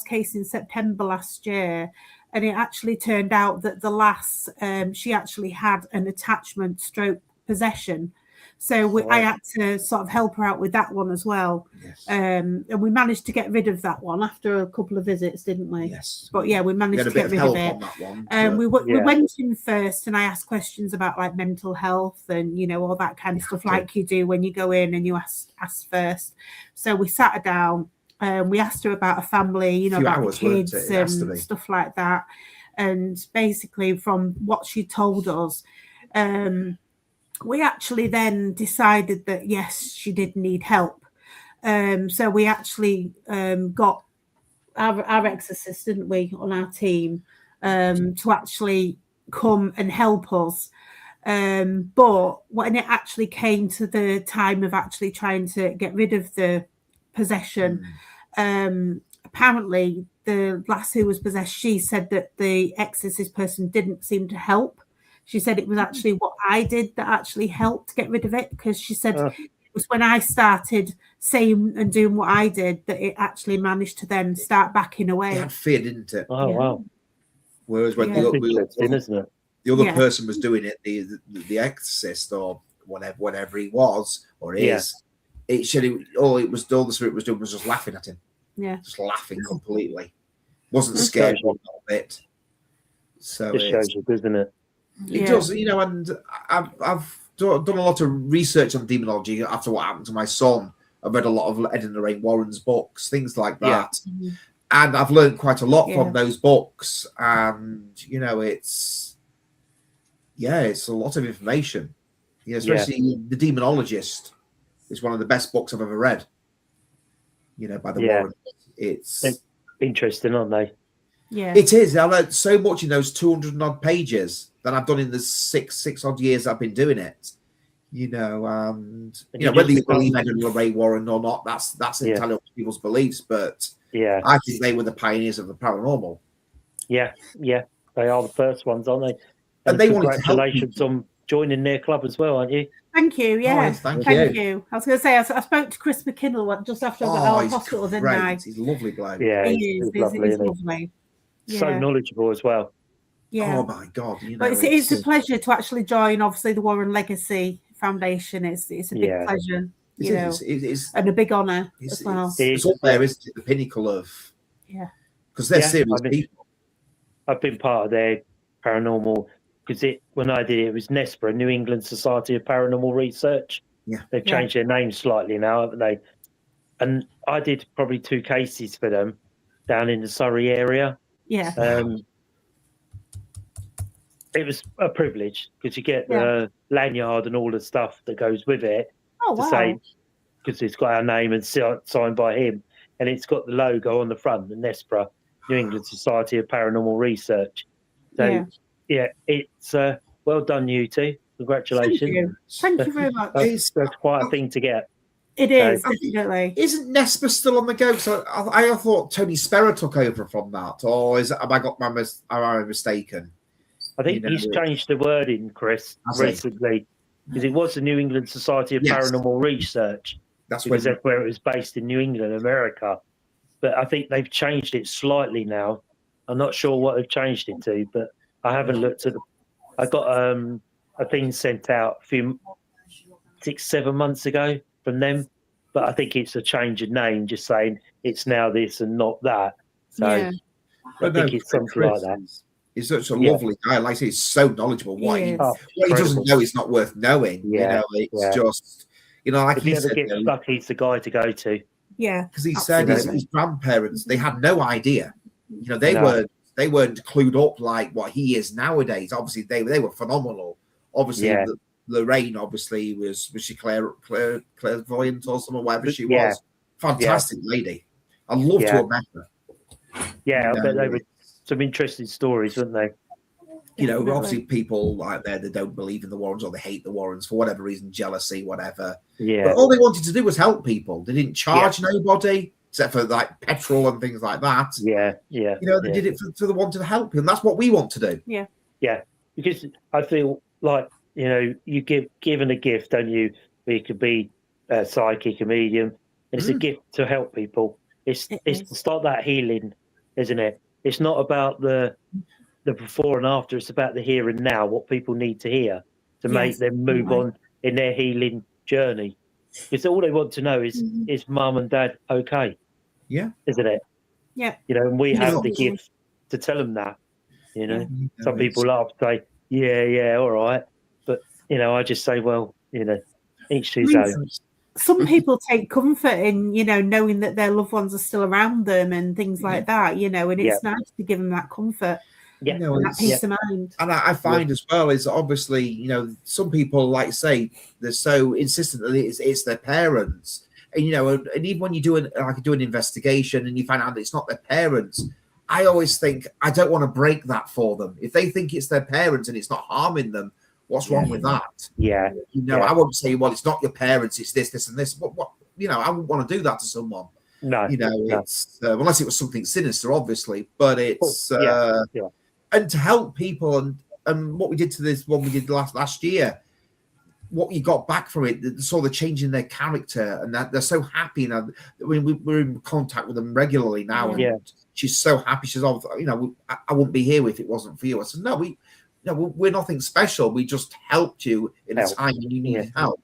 C: case in September last year, and it actually turned out that the lass she actually had an attachment stroke possession. So I
A: Right.
C: had to sort of help her out with that one as well.
B: Yes.
C: And we managed to get rid of that one after a couple of visits, didn't we?
B: Yes.
C: But yeah, we
B: We
C: managed
B: had a
C: to
B: bit
C: get
B: of
C: rid
B: help
C: of it.
B: on that one.
C: We
A: Yeah.
C: went in first, and I asked questions about like mental health and all that kind of
B: You
C: stuff,
B: have to.
C: like you do when you go in and you ask first. So we sat her down. We asked her about a family,
B: Few
C: about
B: hours,
C: the
B: weren't
C: kids
B: it? It has to
C: and
B: be.
C: stuff like that. And basically, from what she told us, we actually then decided that yes, she did need help. So we actually got our exorcist, didn't we, on our team, to actually come and help us. But when it actually came to the time of actually trying to get rid of the possession, apparently the lass who was possessed, she said that the exorcist person didn't seem to help. She said it was actually what I did that actually helped get rid of it, because she said it was when I started saying and doing what I did that it actually managed to then start backing
B: It
C: away.
B: had fear, didn't it?
A: Oh,
C: Yeah.
A: wow.
B: Whereas when
C: Yeah.
A: That's interesting, isn't it?
B: the other
C: Yeah.
B: person was doing it, the exorcist or whatever he was or
A: Yeah.
B: is, it should all the spirit was doing was just laughing at him,
C: Yeah.
B: just laughing completely. Wasn't
A: Just
B: scared
A: shows you.
B: one little bit. So
A: Just shows you, doesn't it?
B: it does, and I've done a lot of research on demonology after what happened to my son. I've read a lot of Ed and Lorraine Warren's books, things like that.
A: Yeah.
B: And I've learned quite a lot
C: Yeah.
B: from those books. And, it's a lot of information. Especially The Demonologist is one of the best books I've ever read, by the
A: Yeah.
B: Warrens. It's
A: Interesting, aren't they?
C: Yeah.
B: It is. I learned so much in those 200 and odd pages that I've done in the six odd years I've been doing it. And
A: you
B: whether you
A: just become-
B: believe Ed and Lorraine Warren or not, that's entirely up to people's beliefs. But
A: Yeah.
B: I think they were the pioneers of the paranormal.
A: Yeah. They are the first ones, aren't they?
B: And they wanted to help
A: congratulations on joining their club as well, aren't you?
C: Thank you. Yeah.
B: Thank
C: you. I was going to say, I spoke to Chris McKinnell just after I got out of
B: he's
C: hospital, didn't
B: great.
C: I?
B: He's a lovely bloke.
A: Yeah,
C: He is.
A: he's lovely,
C: He's
A: isn't he?
C: lovely.
A: So
C: Yeah.
A: knowledgeable as well.
C: Yeah.
B: Oh my God!
C: But it's a pleasure to actually join, obviously, the Warren Legacy Foundation. It's a big pleasure,
B: it is,
C: and a big honour as well.
B: It's up there, isn't it? The pinnacle of because they're serious people.
A: I've been part of their paranormal because when I did it was NESPRA, New England Society of Paranormal Research.
B: Yeah,
A: they've changed their name slightly now, haven't they? And I did probably 2 cases for them down in the Surrey area.
C: Yeah.
A: It was a privilege because you get the lanyard and all the stuff that goes with it.
C: Oh, wow.
A: To say, because it's got our name and signed by him, and it's got the logo on the front, the NESPRA, New England Society of Paranormal Research. So, it's well done, you two. Congratulations.
C: Thank you very much.
A: That's quite a thing to get.
C: It is, definitely.
B: Isn't Nesper still on the go? So I thought Tony Sparrow took over from that, or am I mistaken?
A: I think he's changed the wording, Chris, recently, because it was the New England Society of Paranormal Research. That's where it was based in New England, America. But I think they've changed it slightly now. I'm not sure what they've changed it to, but I haven't looked at I got a thing sent out 6-7 months ago from them, but I think it's a change of name, just saying it's now this and not that. So I think it's something like that.
B: He's such a lovely guy. Like I say, he's so knowledgeable. What he doesn't know is not worth knowing. It's just, like
A: if you ever get stuck, he's the guy to go to.
C: Yeah,
B: because he said his grandparents, they had no idea. They weren't clued up like what he is nowadays. Obviously, they were phenomenal. Obviously, Lorraine obviously was she clairvoyant or something, whatever she was. Fantastic lady. I'd love to have met her.
A: Yeah, I bet they were some interesting stories, weren't they?
B: Obviously people like they don't believe in the Warrens or they hate the Warrens for whatever reason, jealousy, whatever.
A: Yeah.
B: But all they wanted to do was help people. They didn't charge nobody except for like petrol and things like that.
A: Yeah.
B: They did it for the wanting to help, and that's what we want to do.
C: Yeah.
A: Because I feel like you given a gift, don't you? Where you could be a psychic, a medium, and it's a gift to help people. It's to start that healing, isn't it? It's not about the before and after. It's about the here and now, what people need to hear to make them move on in their healing journey. Because all they want to know is mum and dad okay?
B: Yeah.
A: Isn't it?
C: Yeah.
A: You know, and we have the
C: Absolutely.
A: gift to tell them that. You know,
B: You
A: some
B: know,
A: people laugh, say, yeah, all right. But, you know, I just say, well, you know, each to his own.
C: Some people take comfort in, you know, knowing that their loved ones are still around them and things like that, you know, and it's nice to give them that comfort
A: Yeah.
B: You know,
C: and that peace of mind.
B: And I find as well is obviously, you know, some people like say they're so insistent that it's their parents, and you know, and even when you do an investigation and you find out that it's not their parents, I always think I don't want to break that for them. If they think it's their parents and it's not harming them, what's wrong with that?
A: Yeah,
B: you know, I won't say, well, it's not your parents, it's this, and this. What you know, I wouldn't want to do that to someone.
A: No,
B: you know, it's unless it was something sinister, obviously, but it's and to help people and what we did to this one we did last year, what you got back from it, saw the change in their character, and that they're so happy now. We're in contact with them regularly now, and she's so happy. She's all, you know, I wouldn't be here if it wasn't for you. I said, no, we're nothing special. We just helped you in a time when you needed help.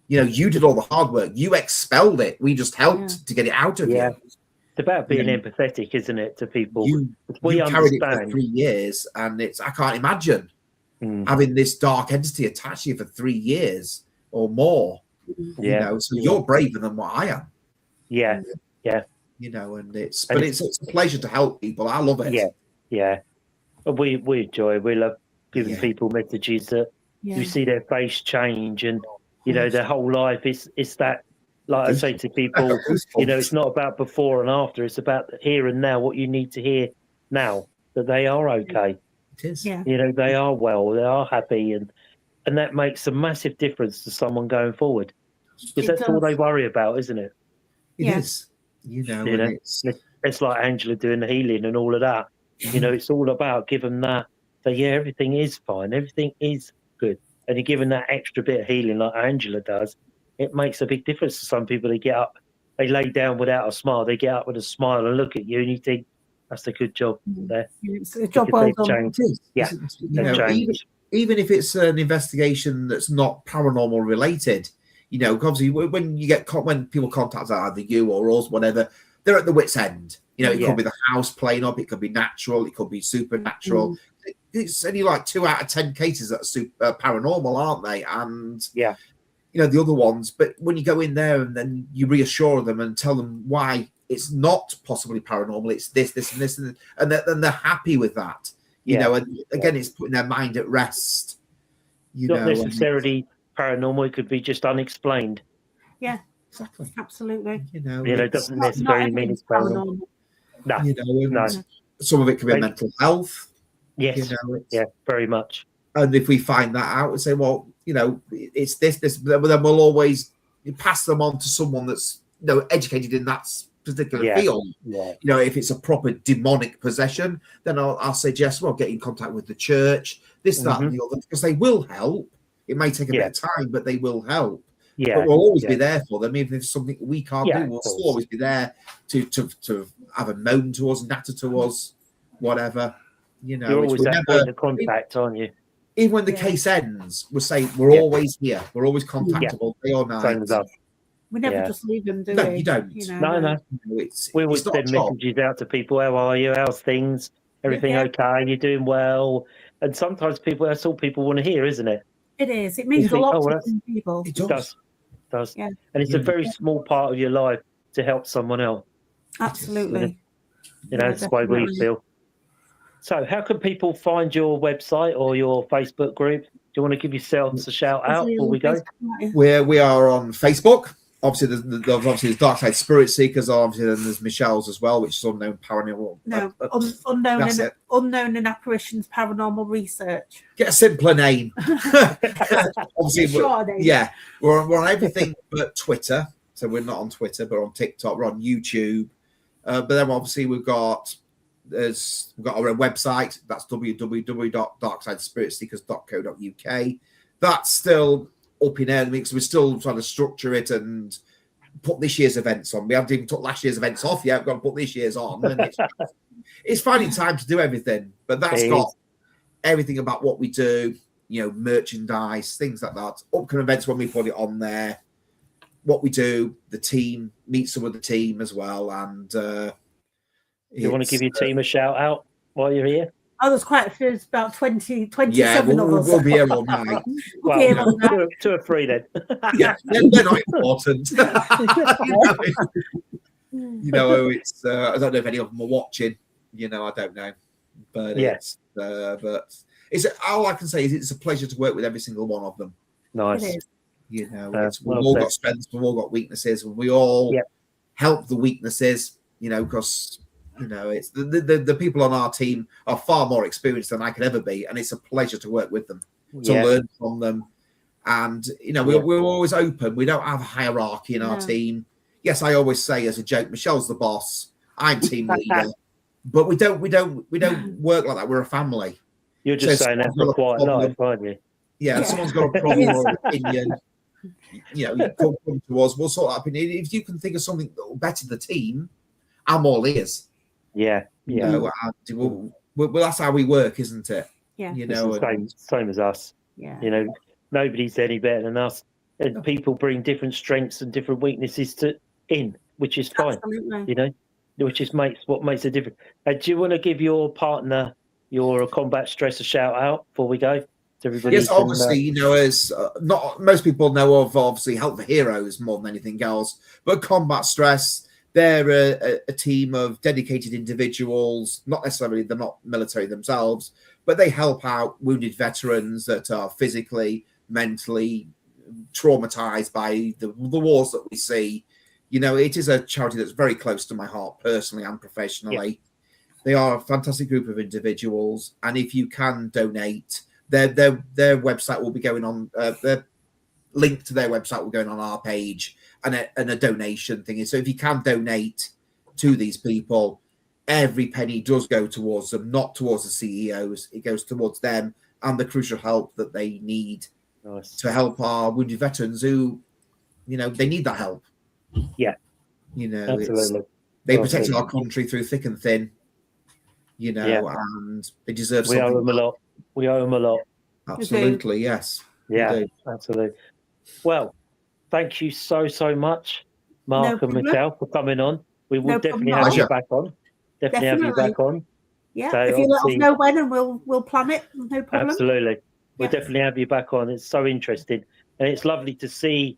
B: You know, you did all the hard work. You expelled it. We just helped to get it out of you.
A: It's about being empathetic, isn't it, to people?
B: We carried it for 3 years, and I can't imagine having this dark entity attached to you for 3 years or more. You know, so you're braver than what I am.
A: Yeah.
B: You know, and it's a pleasure to help people. I love it.
A: Yeah. We enjoy it. We love giving people messages that you see their face change, and you know, their whole life is that. Like I say to people, you know, it's not about before and after. It's about here and now, what you need to hear now, that they are okay.
B: It is.
C: Yeah.
A: You know, they are well, they are happy, and that makes a massive difference to someone going forward. Because that's all they worry about, isn't it?
B: It is. You know,
A: it's like Angela doing the healing and all of that. You know, it's all about giving that, everything is fine, everything is good. And you're giving that extra bit of healing like Angela does. It makes a big difference to some people. They get up, they lay down without a smile. They get up with a smile and look at you, and you think, that's a good job there.
C: It's a job well done.
A: Yeah.
B: You know, even if it's an investigation that's not paranormal related, you know, obviously when people contact either you or us, whatever, they're at the wit's end. You know, it could be the house playing up, it could be natural, it could be supernatural. It's only like 2 out of 10 cases that are super paranormal, aren't they? And you know, the other ones, but when you go in there and then you reassure them and tell them why it's not possibly paranormal, it's this, and this, and then they're happy with that. You know, and again, it's putting their mind at rest.
A: Not necessarily paranormal, it could be just unexplained.
C: Yeah,
B: exactly.
C: Absolutely.
B: You know,
A: it doesn't necessarily mean it's paranormal. No,
B: you know, some of it can be mental health.
A: Yes,
B: you know,
A: very much.
B: And if we find that out and say, well, you know, it's this, then we'll always pass them on to someone that's, you know, educated in that particular field. You know, if it's a proper demonic possession, then I'll suggest, well, get in contact with the church, this, that, and the other, because they will help. It may take a bit of time, but they will help. But we'll always be there for them. Even if it's something we can't do, we'll still always be there to have a moan to us, natter to us, whatever. You know,
A: you're always that point of contact, aren't you?
B: Even when the case ends, we'll say we're always here. We're always contactable day or night.
A: Same as us.
C: We never just leave them, do we?
B: No, you don't.
C: You know,
A: no. We always send messages out to people. How are you? How's things? Everything okay? You're doing well? And sometimes that's all people want to hear, isn't it?
C: It is. It means a lot to some people.
B: It does.
C: Yeah.
A: And it's a very small part of your life to help someone else.
C: Absolutely.
A: You know, that's the way we feel. So how can people find your website or your Facebook group? Do you want to give yourselves a shout out before we go?
B: We are on Facebook. Obviously, there's Darkside Spirit Seekers. Obviously, then there's Michelle's as well, which is Unknown Paranormal.
C: No, unknown and Apparitions Paranormal Research.
B: Get a simpler name. Obviously, we're on everything but Twitter. So we're not on Twitter, but on TikTok. We're on YouTube. But then obviously we've got our own website. That's www.darksidespiritseekers.co.uk. That's still up in air because we're still trying to structure it and put this year's events on. We haven't even took last year's events off yet. We've got to put this year's on. And it's finding time to do everything, but that's got everything about what we do. merchandise, things like that. Upcoming events when we put it on there. What we do, the team, meet some of the team as well. And
A: you want to give your team a shout out while you're here?
C: Oh, there's quite a few. It's about 27
B: yeah,
C: of us.
B: we'll be here all night.
C: We'll be here all night.
A: Two or three then.
B: Yeah, they're not important. It's I don't know if any of them are watching. I don't know, but
A: yes,
B: but it's all I can say is it's a pleasure to work with every single one of them.
A: Nice.
C: It is.
B: We've all got strengths, we've all got weaknesses, and we all help the weaknesses. Because it's the people on our team are far more experienced than I could ever be, and it's a pleasure to work with them, to learn from them. And we're always open. We don't have a hierarchy in our team. Yes, I always say as a joke, Michelle's the boss, I'm team leader, but we don't work like that. We're a family.
A: You're just saying that for quiet life, aren't you?
B: Yeah, if someone's got a problem or an opinion, you come to us. We'll sort that opinion. If you can think of something that will better the team, I'm all ears.
A: Yeah.
B: Well, that's how we work, isn't it?
C: Yeah.
A: It's the same as us.
C: Yeah.
A: Nobody's any better than us. And people bring different strengths and different weaknesses which is fine.
C: Absolutely.
A: Which makes a difference. Do you want to give your partner, your combat stress, a shout out before we go? To everybody.
B: Yes, obviously, as not most people know of, obviously, Help for Heroes more than anything else, but Combat Stress, they're a team of dedicated individuals. They're not military themselves, but they help out wounded veterans that are physically, mentally traumatized by the wars that we see. It is a charity that's very close to my heart personally and professionally. Yeah. They are a fantastic group of individuals, and if you can donate, their website will be going on. Their link to their website will go on our page, and a donation thing. So if you can donate to these people, every penny does go towards them, not towards the CEOs. It goes towards them and the crucial help that they need to help our wounded veterans who, they need that help.
A: Yeah. Absolutely.
B: They protected our country through thick and thin, and they deserve something.
A: We owe them a lot.
B: Absolutely, yes.
A: Yeah, absolutely. Well, thank you so much, Mark and Michelle, for coming on. We will definitely have you back on. Definitely have you back on.
C: Yeah, so if you let us know when, and we'll plan it. No problem.
A: Absolutely. We'll definitely have you back on. It's so interesting. And it's lovely to see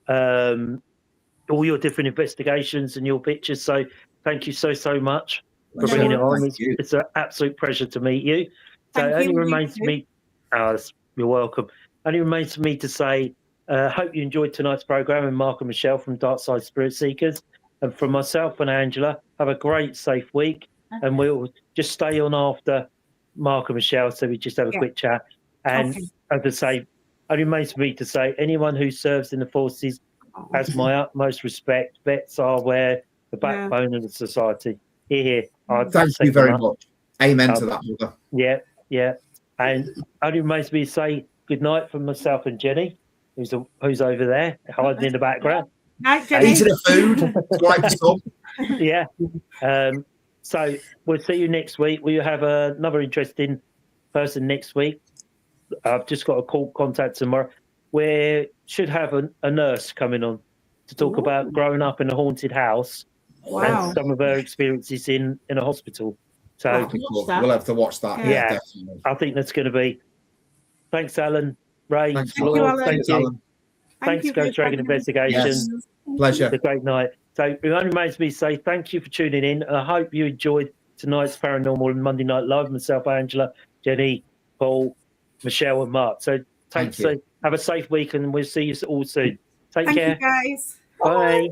A: all your different investigations and your pictures. So thank you so much for bringing it on. It's an absolute pleasure to meet you. So it only remains for me. You're welcome. Only remains for me to say, hope you enjoyed tonight's program, and Mark and Michelle from Darkside Spirit Seekers. And from myself and Angela, have a great, safe week. Okay. And we'll just stay on after Mark and Michelle, so we just have a quick chat. And as I say, only remains for me to say, anyone who serves in the forces has my utmost respect. Vets are the backbone of the society. Here.
B: Thank you very much. Amen to that, brother.
A: Yeah. And only remains for me to say good night from myself and Jenny, who's over there, hiding in the background.
C: Night, Jenny.
B: Eating the food, like some.
A: Yeah. So we'll see you next week. We'll have another interesting person next week. I've just got a call contact tomorrow. We should have a nurse coming on to talk about growing up in a haunted house and some of her experiences in a hospital. So
B: we'll have to watch that.
A: Yeah, definitely. I think that's going to be. Thanks, Alan. Ray.
B: Thanks,
A: Lord,
B: Thanks Alan.
A: Thanks, Ghost Dragon Investigations.
B: Yes. Pleasure.
A: It's a great night. So it only remains me to say thank you for tuning in. I hope you enjoyed tonight's Paranormal Monday Night Live. Myself, Angela, Jenny, Paul, Michelle, and Mark. So have a safe week, and we'll see you all soon. Take care.
C: Thank you, guys.
A: Bye.